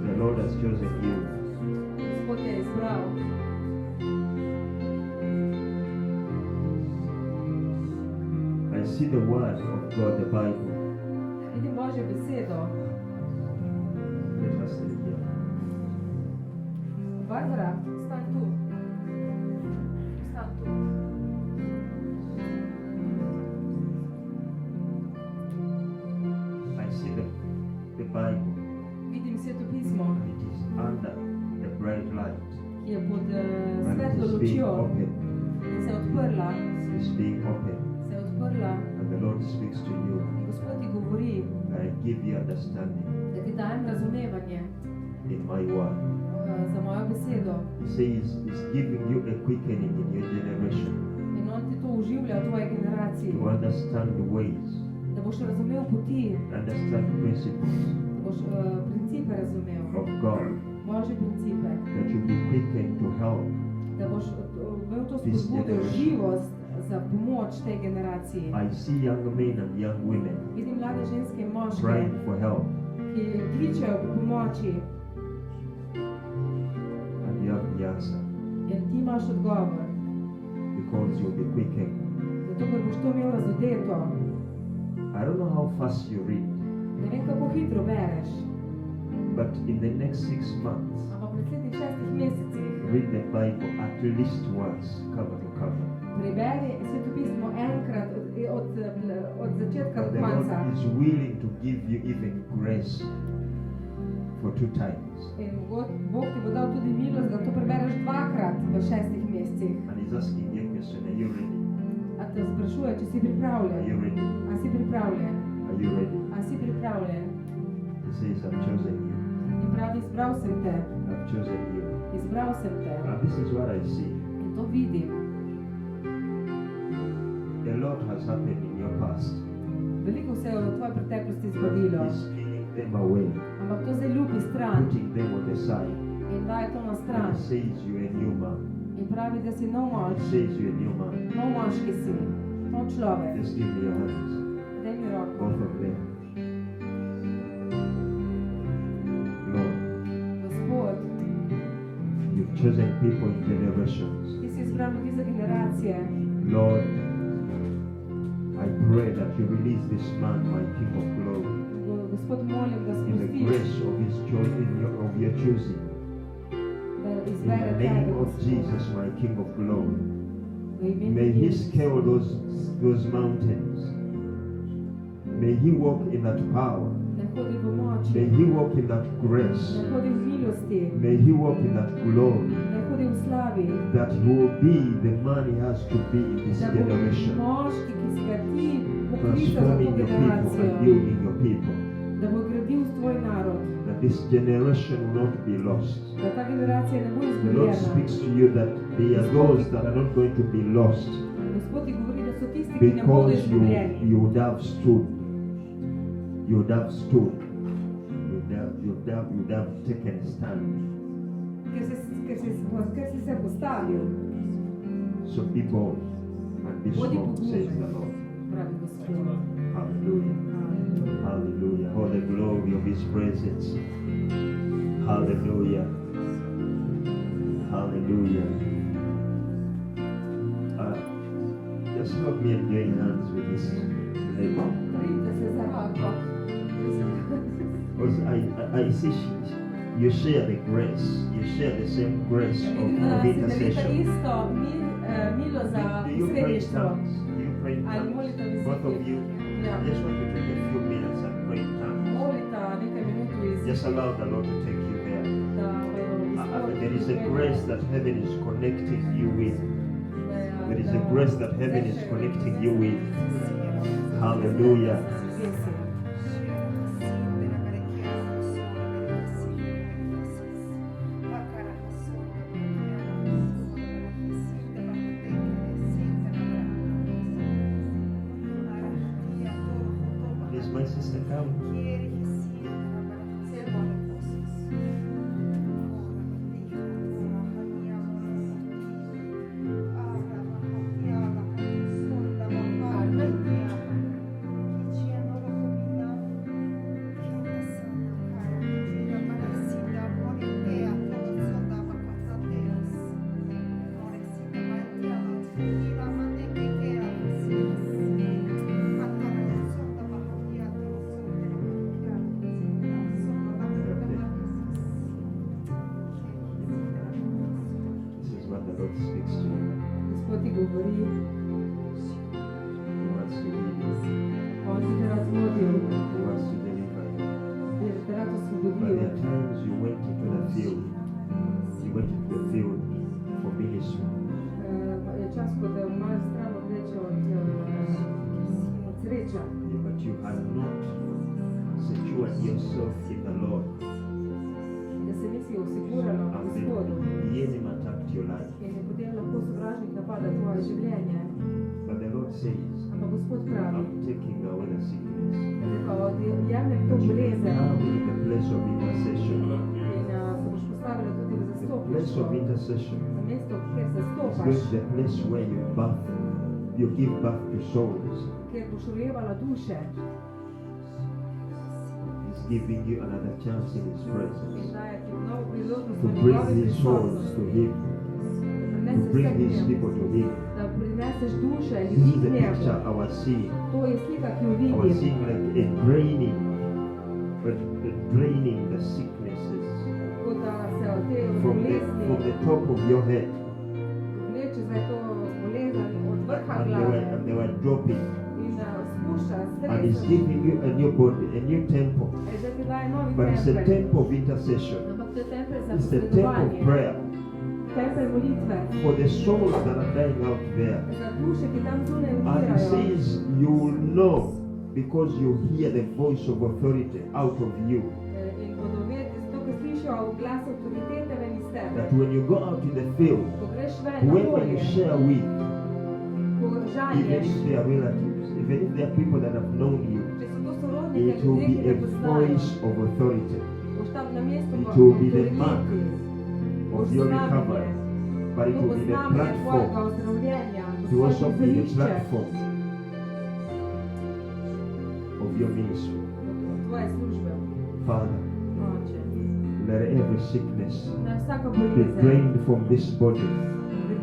The Lord has chosen you. Gospod te je izbral. I see the word of God, the Bible. Vidim Božjo besedo. Let us read here. Barbara, stan tu. Stan tu. I see the Bible. Vidim Sveto pismo, It is under the bright light. ki je pod And svetlo it is being lučjo open. in se je odprla. It's being open. Se je odprla And the Lord speaks to you. in Gospod ti govori, I give you understanding da ti dajem razumevanje in my word. za mojo besedo. He says he's giving you a quickening in your generation In on ti to uživlja v tvoji generaciji. to understand the ways, Da boš razumel poti, understand principles da boš principe razumel. of God, Božje principe. that you'll be quickened to help. Da boš imel to This spodbudo, generation. živost za pomoč tej generaciji. I see young men and young women Vidim mlade ženske in moške, praying for help, ki kličejo po pomoči and you have the answer in ti imaš odgovor. because you'll be quickened. Zato, ker boš to imel razodeto. I don't know how fast you read, Ne vem, kako hitro bereš, but in the next 6 months, ampak v naslednjih 6 mesecih read the Bible at least once, cover to cover. preberi Sveto pismo enkrat od začetka But do the Lord konca. is willing to give you even grace for 2 times. In Bog ti bo dal tudi milost, da to prebereš 2-krat v 6 mesecih. And he's asking you a question, are you ready? A te sprašuje, če si pripravljen. Are you ready? A si pripravljen? Are you ready? A si pripravljen? He says, I've chosen you. In pravi, izbral sem te. I've chosen you. Izbral sem te. And this is what I see. In to vidim. A lot has happened in your past. Veliko se je v tvoji preteklosti zgodilo. He's peeling them away, Ampak to zdaj ljubi stran. putting them on the side. In daje to na stran. And he says you're a new man. In pravi, da si nov He mož. says you're a new man. Nov moški si. Nov človek. Just give me your hands. Daj mi roko. Both of them. Lord, Gospod, you've chosen people in generations. ti si izbral ljudi za generacije. Lord, I pray that you release this man, my King of glory, Gospod, molim, da in the spustiš, grace of his choice, of your choosing. da In izbere the name tebe, of Gospod. Jesus, my King of glory. V imenu May he Jezusa. scale those mountains. May he walk in that power. Ne hodi v moči, May he walk in that grace. ne hodi v milosti, May he walk in that glory. ne hodi v slavi, That he will be the man he has to be in this da bo generation. moški, ki si ga ti poklical za to Transforming your people generacijo, and building your people. da bo gradil tvoj narod, That this generation will not be lost. da ta generacija ne bo The Lord izgubljena. speaks to you that there are those that are not going to be lost Gospod ti govori, da so tisti, ki ne bodo because izgubljeni. you would have stood. You would have stood. You would have taken a stand. Ker si se postavil, So be bold and be bodi strong, says the pogumen, Lord. pravi Gospod. Hallelujah. Hallelujah. Oh, the glory of his presence. Hallelujah. Hallelujah. Just help me and join hands with this lady. Pridite se za roko. Because I see you share the grace. You share the same grace of Vidim, da si delite intercession. isto milo za Do you pray in posredništvo. tongues? Do you pray in Ali tongues? molite v Both of jeziku. you. Ja. I just want you to take a few minutes and pray in tongues. Molite nekaj minut v jeziku. Just allow the Lord to take you there. Da bojo There is a grace that heaven is connecting you with. There is a grace that heaven is connecting you with. Hallelujah. Please, my sister, come. This is what the Lord speaks to you. Gospod ti govori, He wants to lead you. on ti te rad vodil, He wants to deliver you. te rad But osvobodil. there are times you went into the field. You went into the field for ministry. Je čas, ko te malo stran odleče od sreča. Yeah, but you had not secured yourself in the Lord. Da se nisi osigurala v And Gospodu. the enemy attacked your life. In je potem lahko sovražnik napada tvoje življenje. But the Lord says, Ampak Gospod pravi, I'm taking away the sickness. jemljem to But you bolezen can now be in the place of intercession. in se boš postavila tudi v The place zastopništvo. of intercession Na mesto, kjer is zastopaš, going to the place where you give birth to souls. kjer boš rojevala duše He's giving you another chance in His in presence daje ti novo priložnost to v bring njegovi these souls prisotnosti. to Him, Da to prineseš bring vse k these njemu. people to Him. Da prineseš duše This ljudi is k the njemu. picture I was seeing. To je slika, ki jo I was vidim. seeing like a draining, but draining the sicknesses Kot da se od te from bolezni the top of your head, vleče zdaj to bolezen od vrha and glave they were dropping. in spušča, And He's stresa. giving you a new body, a new temple. Zdaj ti daje novi But it's a tempelj. temple of intercession. Ampak to je tempelj za It's the temple of posredovanje. prayer. To tempelj molitve. for the souls that are dying out there. Za duše, ki tam zunaj And he umirajo. says, you will know because you hear the voice of authority out of you. In bodo vedeli, zato ker slišijo glas avtoritete ven iz tebe. That when you go out in the field, Ko greš ven na whoever you polje, share with, ko even žanješ, if they are relatives, even if they are people that have known you, če so to sorodniki, it will ljudje, be ki a te poznajo, voice of authority boš tam na mestu It will be the avtoriteti. mark Boš of your znamenje. recovery, but it To will bo be the znamenje tvojega platform. ozdravljenja, It will also tvoje be the zelišče, platform of your ministry. tvoje službe. Father, Oče, let every sickness na vsako be bolezen, drained from this body.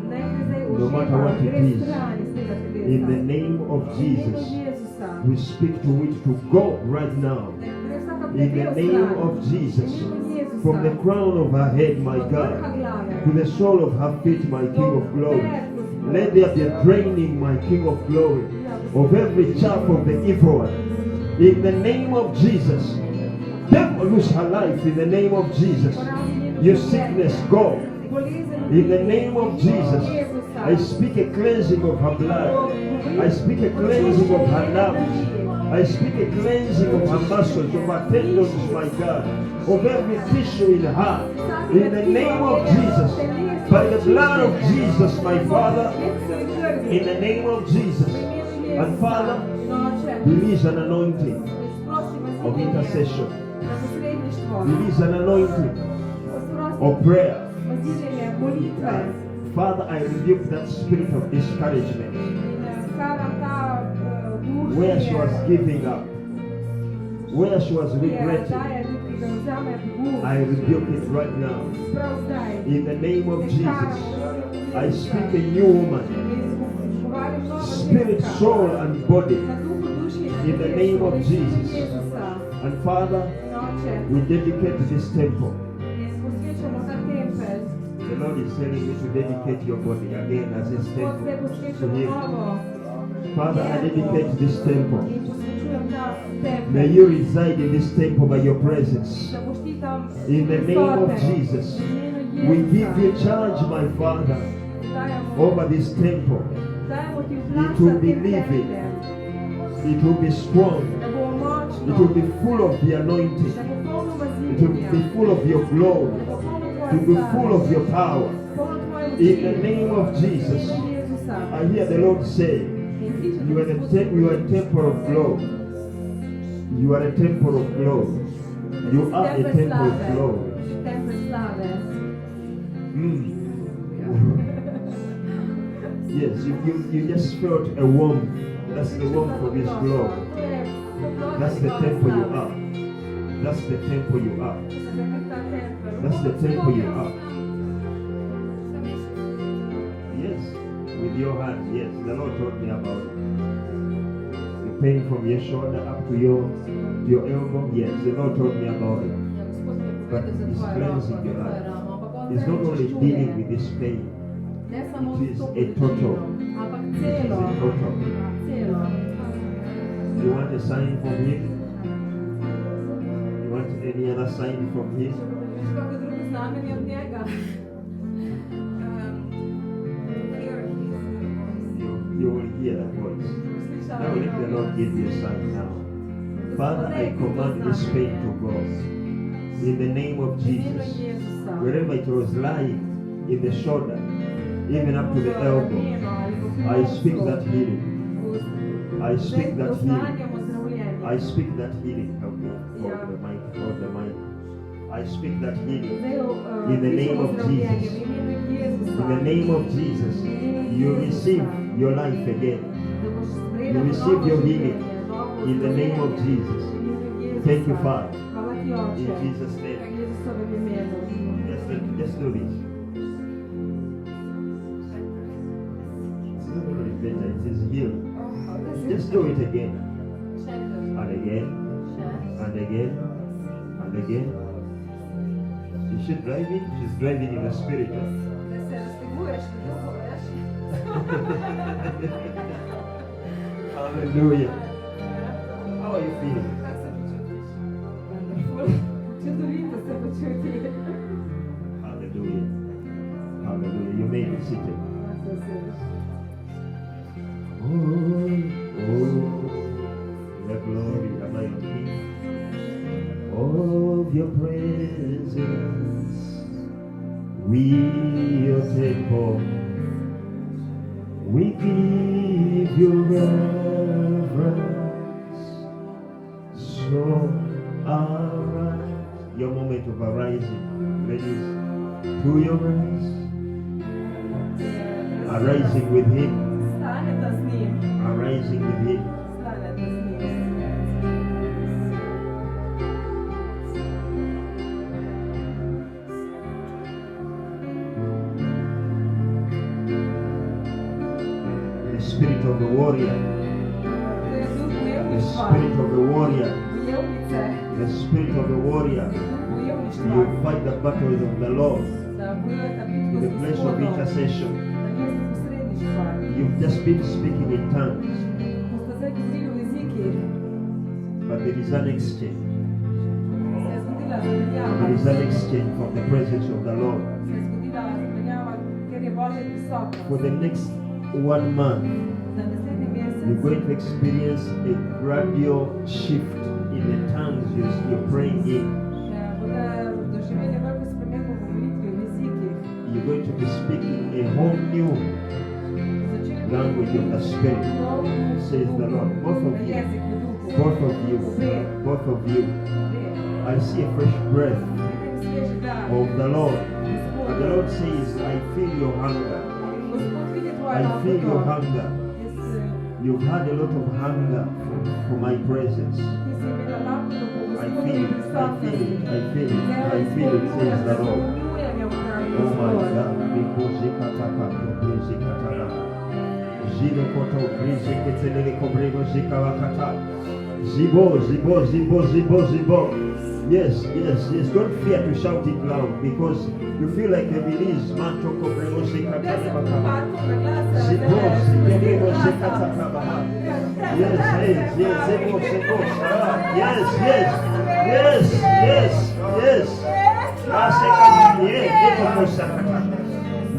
naj gre zdaj No matter what it gre is, stran iz tega telesa. In the name of V imenu Jesus, Jezusa, we speak to it to go right now. naj gre vsaka In the preglev name stran. of Jesus, V imenu Jezusa, from the crown of her head, my od vrha God, glave, to the sole of her feet, my King of glory. Let there be a draining, my King of glory, of every chaff of the evil one. In the name of Jesus, devil lose her life. In the name of Jesus, your sickness go. In the name of Jesus, I speak a cleansing of her blood. I speak a cleansing of her nerves. I speak a cleansing of her muscles, of her tendons, my God, of every tissue in her. In the name of Jesus, by the blood of Jesus, my Father, in the name of Jesus. And Father, release an anointing of intercession. Release an anointing of prayer. Father, I rebuke that spirit of discouragement where she was giving up, where she was regretting. I rebuke it right now. In the name of Jesus, I speak a new woman, spirit, soul, and body. In the name of Jesus. And Father, we dedicate this temple. The Lord is telling me to dedicate your body again as a temple to Him. Father, I dedicate this temple. May you reside in this temple by your presence. In the name of Jesus, we give you charge, my Father, over this temple. It will be living. It will be strong. It will be full of the anointing. It will be full of your glory. It will be full of your power. In the name of Jesus, I hear the Lord say, you are a temple of glory. You are a temple of glory. You are a temple of glory. Yes, you just felt a warmth. That's the warmth of His glory. That's the temple you are. That's the temple you are. That's the temple you are. Yes, with your hand. Yes, the Lord told me about it. The pain from your shoulder up to your elbow. Yes, the Lord told me about it. But He's cleansing your life. He's not only dealing with this pain. It is a total. It is a total. You want a sign from Him? You want any other sign from Him? You will hear that voice. Now let the Lord give you a sign now. Father, I command this pain to go. In the name of Jesus. Wherever it was lying, in the shoulder, even up to the elbow, I speak that healing. I speak that healing. I speak that healing. Help me. Hold the mic. Hold the mic. I speak that healing. In the name of Jesus. In the name of Jesus. You receive your life again. You receive your healing. In the name of Jesus. Thank you, Father. In Jesus' name. Just do this. It is healed. Just do it again. And again. And again. And again. Is she driving? She's driving in the spirit. Hallelujah. How are you feeling? Hallelujah. Hallelujah. of your presence. We your temple. We give you reverence. So arise. Your moment of arising, ladies. To your rise. Arising with him. Станете з ним. Arising with him. Станете з ним. The spirit of the warrior. Це дух The войовничства. spirit of the warrior. Войовниця. The spirit of the warrior. Дух войовничства. You fight the battles of the Lord. Да, воюєте In битву the з place of Господом. intercession. На місці посередництва. You've just been speaking in tongues. Сказати говорили в язикі. But there is an exchange. Се згодила There is замінява. an exchange from the presence of the Lord. Се згодила замінява, ker je Božja prisotnost. For the next 1 month, За наступний you're місяць going to experience a gradual shift in the tongues you're praying in. буде доживання велику спрямову в молитві, в язикі. You're going to be speaking a whole new language of the Spirit, says the Lord. Both of you, both of you, both of you. I see a fresh breath of the Lord. And the Lord says, I feel your hunger. I feel your hunger. You've had a lot of hunger for my presence. I feel it, I feel it, I feel it, I feel it, says the Lord. Oh my God, because Jile koto krize ketelele kobrego zikawakata. Zibo, zibo, zibo, zibo, zibo. Yes, yes, yes. Don't fear to shout it loud because you feel like a release. Manto kobrego zikatalabaha. Zibo, zibo, zikatalabaha. Yes, yes, yes, zibo, zibo. Yes, yes, yes, yes, yes.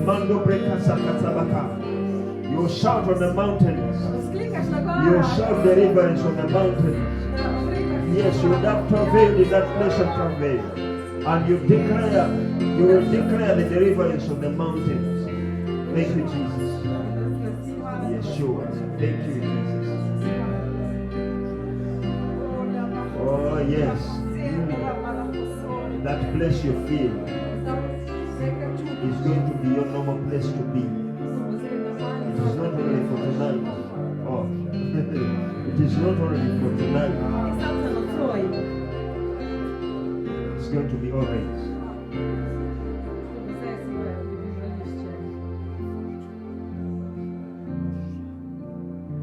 Mando breka sakatabaha. You shout on the mountains. You shout deliverance on the mountains. Yes, you would have travailed in that place of travail. And you will declare the deliverance on the mountains. Thank you, Jesus. Yeshua. Thank you, Jesus. Oh, yes. That place you feel is going to be your normal place to be. It is not only for tonight. Oh, it is not only for tonight. It's going to be always.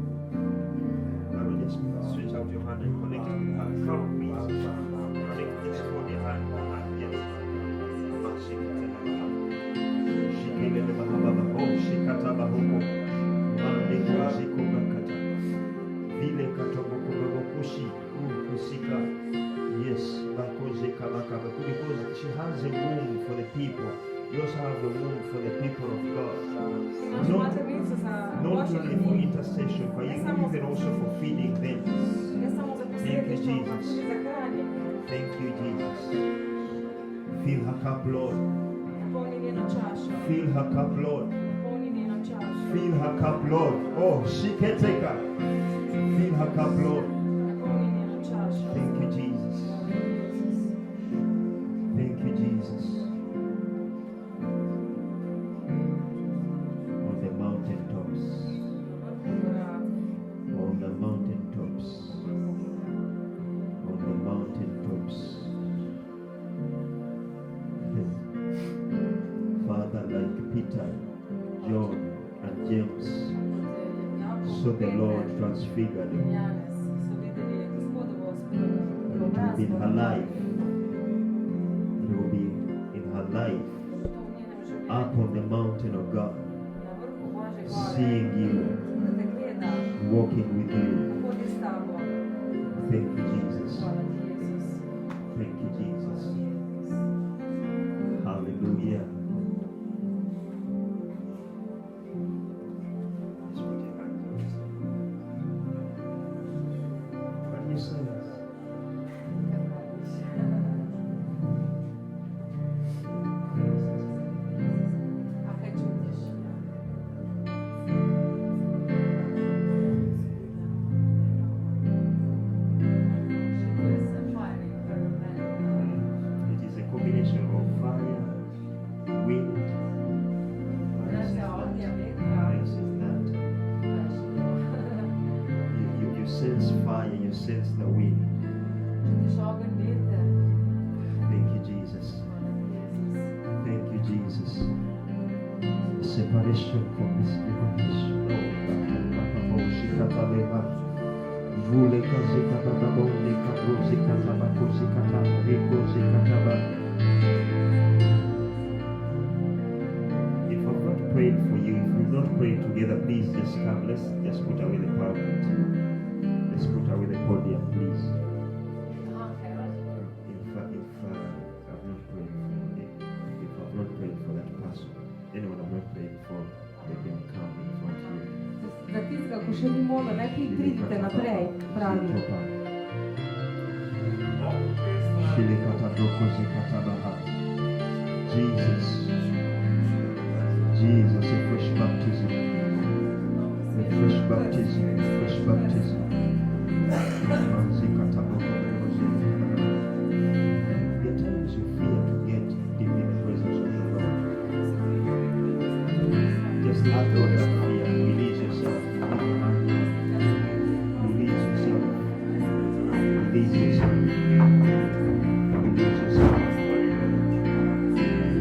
I will just stretch out your hand and connect it. Follow me. Connect this for the hand. Yes. Yes, because she has a womb for the people. You also have a womb for the people of God. Not only for intercession, but even also for feeding them. Thank you, Jesus. Thank you, Jesus. Fill her cup, Lord. Fill her cup, Lord. Fill her cup, Lord. Oh, she can take her. Fill her cup, Lord. Thank you, Jesus. Thank you, Jesus. On the mountaintops. On the mountaintops. On the mountaintops. Father, like Peter, John, and James, so the Lord transfigured him. It will be in her life. It will be in her life. Up on the mountain of God. Seeing you. Walking with you. Thank you, Jesus. Thank you, Jesus. Hallelujah. What do you say? preparation for this divination. Vule kazika bababonde kabrozika tabakozika tabakozika taba. If I've not prayed for you, if we've not prayed together, please just come. Let's just put away the PowerPoint. Let's put away the podium, please. If I've not prayed for that person, anyone I've not prayed for, they can come in front here. Za tistega, ko še ni mola, najprej pridite naprej, pravi. Jesus. Jesus, a fresh baptism. A fresh baptism. A fresh baptism. There are times you fear to get deep in the presence of the Lord. Just let go of that fear. Release yourself. Release yourself. Release yourself. Release yourself.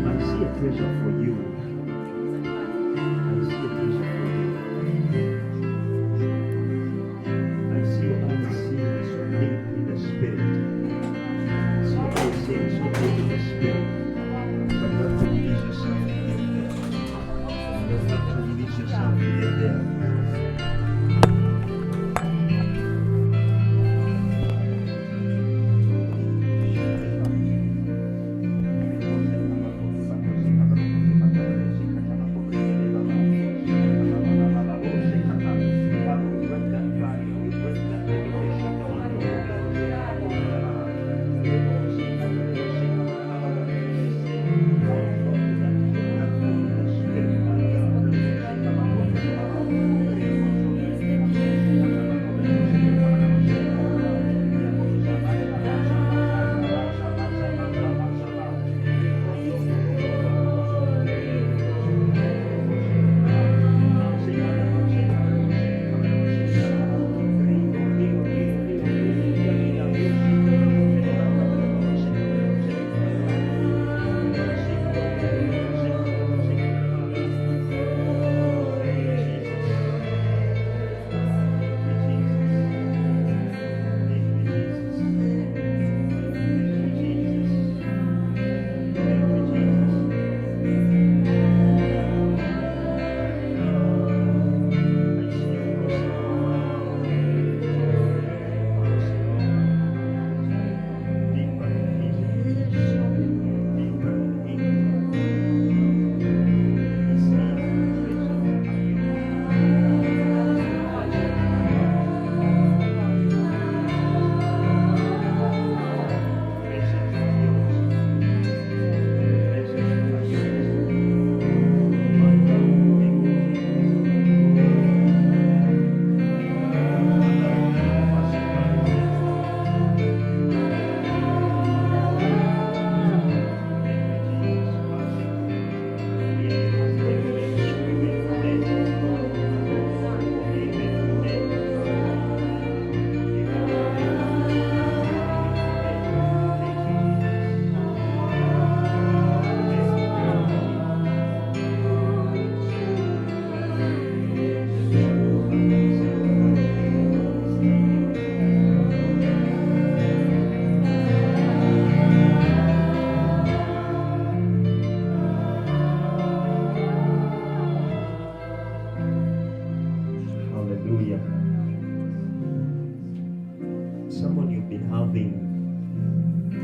I see a treasure for you. I see a treasure for you. I see your eyes seeing so deep in the spirit. So your eyes seeing so deep in the spirit. But you have to release yourself to get there. You have to release yourself to get there.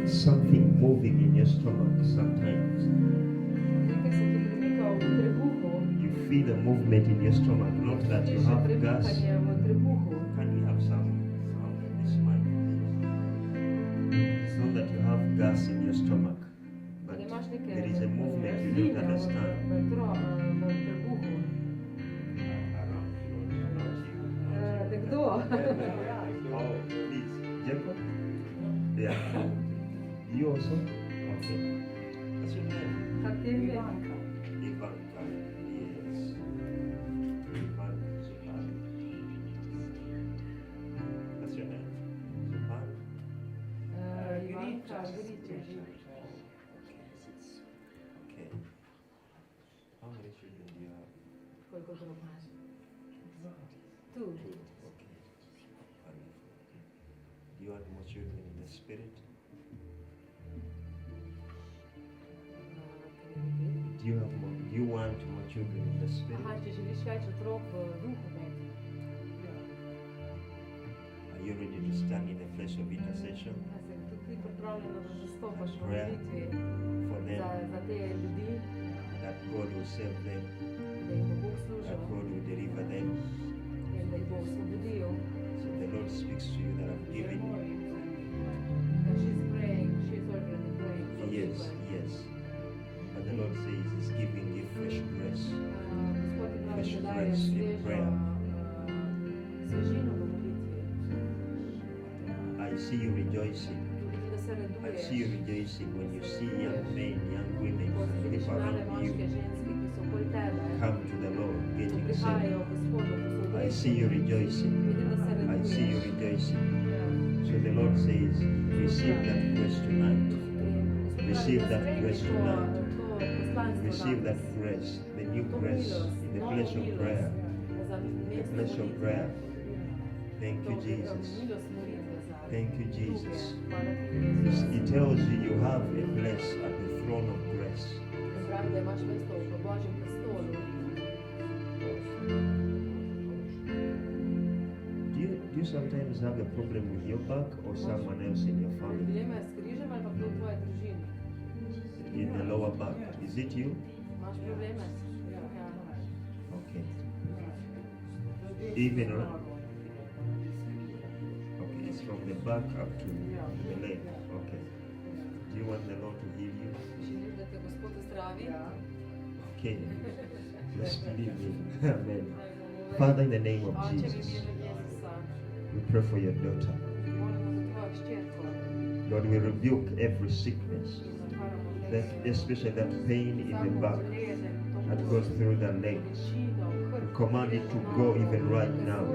something moving in your stomach sometimes. You feel a movement in your stomach, not that you have gas. Can we have some sound in this mic? It's not that you have gas in your stomach, but there is a movement you don't understand. Oh, please. Jacob? Yeah. You also? Okay. What's your name? Ivanka. Ivanka. Yes. Ivanka. Zupan. What's your name? Zupan? Ivanka. Okay. How many children do you have? qualcuno más. Tú. Okay. Wonderful. Do you want more children in the spirit? Do you want more children in the spirit? Aha, če želiš več otrok v duhu, ne? Are you ready to stand in the place of intercession A se tudi pripravljeno, da zastopaš v Prayer molitvi for them, za te ljudi, that God will save them, da jim bo Bog that služil God will deliver them? in da jih bo osvobodil. So the Lord speaks to you that I've given you. And she's praying, she's already praying for Yes, people. yes. But the Lord says He's giving you fresh grace. Gospod ti pravi, Fresh da daje grace in svežo prayer. svežino v molitvi. I see you rejoicing. Vidim, da se I raduješ. see you rejoicing when you see young men, young women, Ko vidiš people mlade around moške, you ženske, ki so okoli tebe, come to the Lord, ko getting saved. prihajajo k Gospodu, ko so I see you rejoicing. Vidim, da se I see you raduješ. rejoicing. Ja. So the Lord says, receive that grace tonight. Receive that grace tonight. Receive that grace, the new grace in the place of prayer. The place of prayer. Thank you, Jesus. Thank you, Jesus. He tells you you have a place at the throne of grace. Do you sometimes have a problem with your back or someone else in your family? In the lower back. Is it you? Okay. Even okay, it's from the back up to the leg. Okay. Do you want the Lord to heal you? Okay. Let's believe Him. Amen. Father, in the name of Jesus, we pray for your daughter. Lord, we rebuke every sickness, especially that pain in the back that goes through the legs. We command it to go even right now.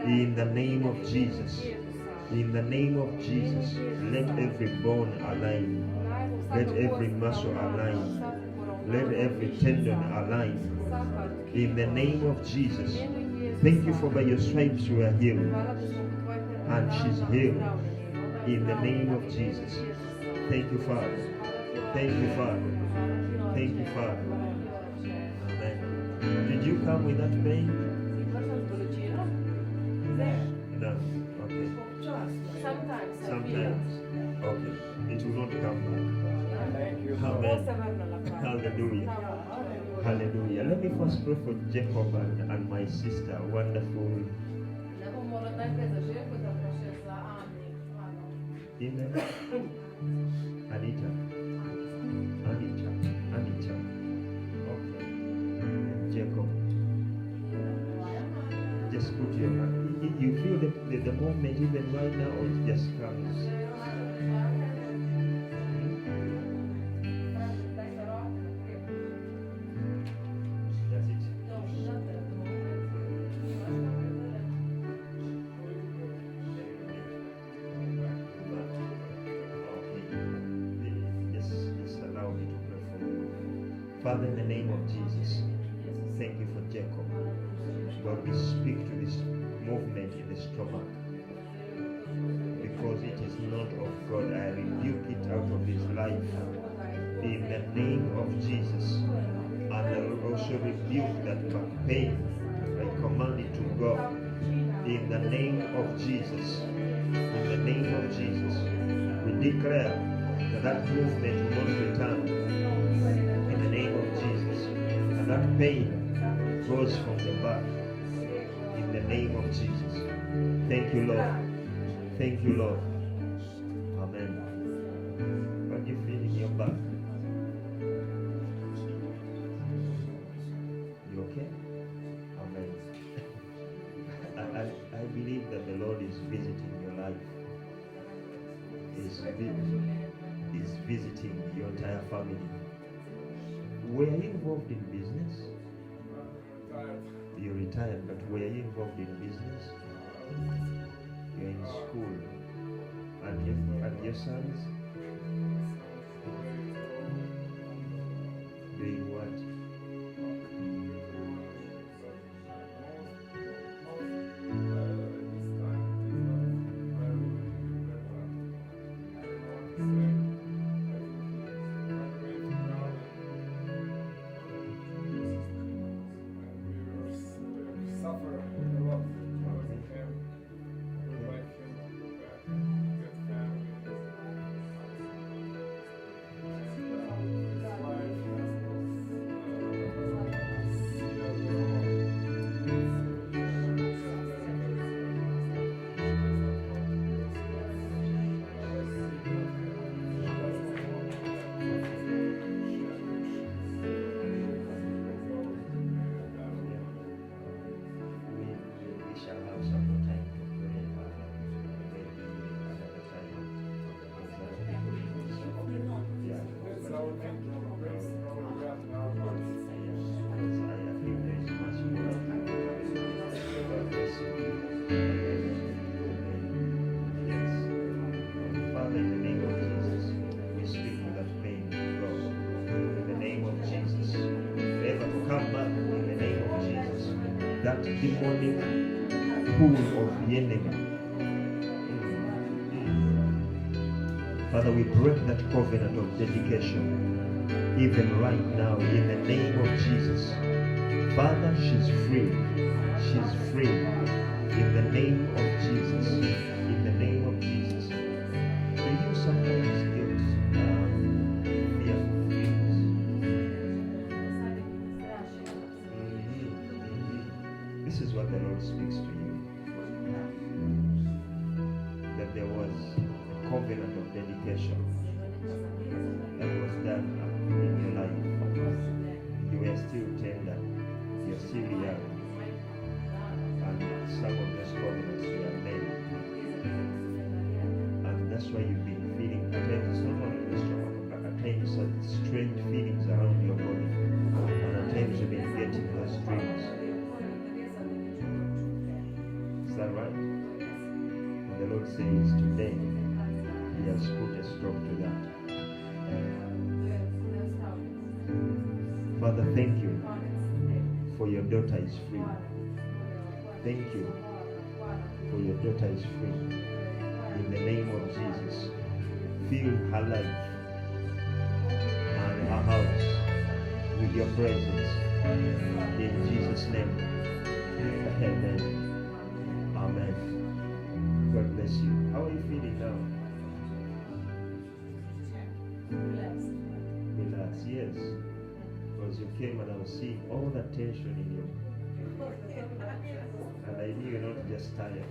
In the name of Jesus. In the name of Jesus, let every bone align. Let every muscle align. Let every tendon align. In the name of Jesus. Thank you for by your stripes we are healed. And she's healed. In the name of Jesus. Thank you, Father. Thank you, Father. Thank you, Father. Amen. Did you come with that pain? No. Okay. Sometimes. Okay. It will not come back. Amen. Hallelujah. Hallelujah. Let me first pray for Jacob and my sister. Wonderful. Amen. Anita. Okay. Jacob. Just put your hand. You feel the movement even right now, or it just comes? That's it. Just allow me to pray for you. Father, in the name of Jesus, thank you for Jacob. Lord, we speak to this movement in the stomach. Because it is not of God, I rebuke it out of his life. In the name of Jesus. And I will also rebuke that back pain. I command it to go. In the name of Jesus. In the name of Jesus. We declare that that movement will not return. In the name of Jesus. And that pain goes from the back. In the name of Jesus. Thank you, Lord. Thank you, Lord. Amen. What do you feel in your back? You okay? Amen. I believe that the Lord is visiting your life. Is visiting your entire family. Were you involved in business? You're retired, but were you involved in business? You're in school. And your sons? Doing what? We shall have some more time to pray. Maybe another time. Yeah. I think there is much more. God bless you. Yes. Father, in the name of Jesus, we speak to that pain, Lord. In the name of Jesus. Ever to come back in the name of Jesus. That demonic pool of the enemy. Father, we break that covenant of dedication, even right now, in the name of Jesus. Father, she's free. She's free. In the name of Jesus. In the name of Jesus. Do you sometimes get fearful things? This is what the Lord speaks to you. That there was a covenant of dedication that was done in your life. You were still tender. You're still young. And some of those covenants were made. And that's why you've been feeling, at times, not only the stomach, but at times strange feelings around your body. And at times you've been getting those dreams. Is that right? And the Lord says today, He has put a stop to that. Father, thank you for your daughter is free. Thank you for your daughter is free. In the name of Jesus, fill her life and her house with your presence. In Jesus' name, amen. Amen. God bless you. How are you feeling now? Relax, yes. Because you came and I was seeing all the tension in you. And I knew you're not just tired.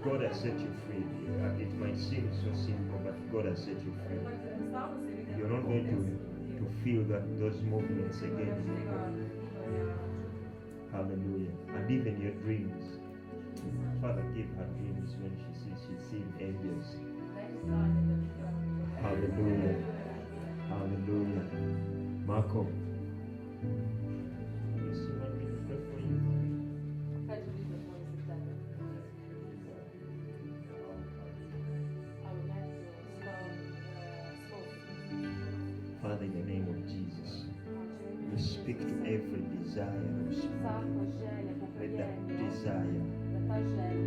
God has set you free. And it might seem so simple, but God has set you free. You're not going to feel those movements again in your body. Hallelujah. And even your dreams. Father, give her dreams when she's seeing angels. Hallelujah. Hallelujah. Marco. You still want me to pray for you? Father, in the name of Jesus, we speak to every desire of spirit. Let that desire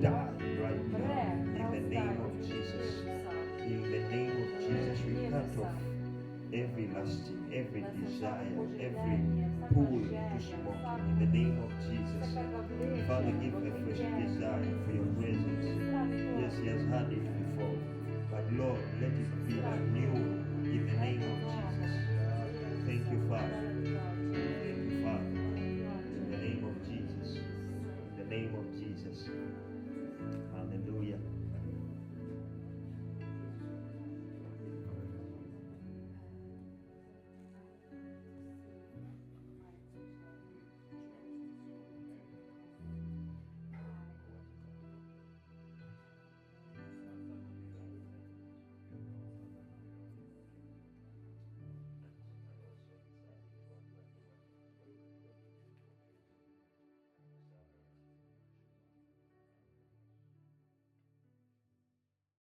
die right now. In the name of Jesus. In the name of Jesus, we cut off every lusting, every desire, every pull to smoke. In the name of Jesus. Father, give a fresh desire for your presence. Yes, He has had it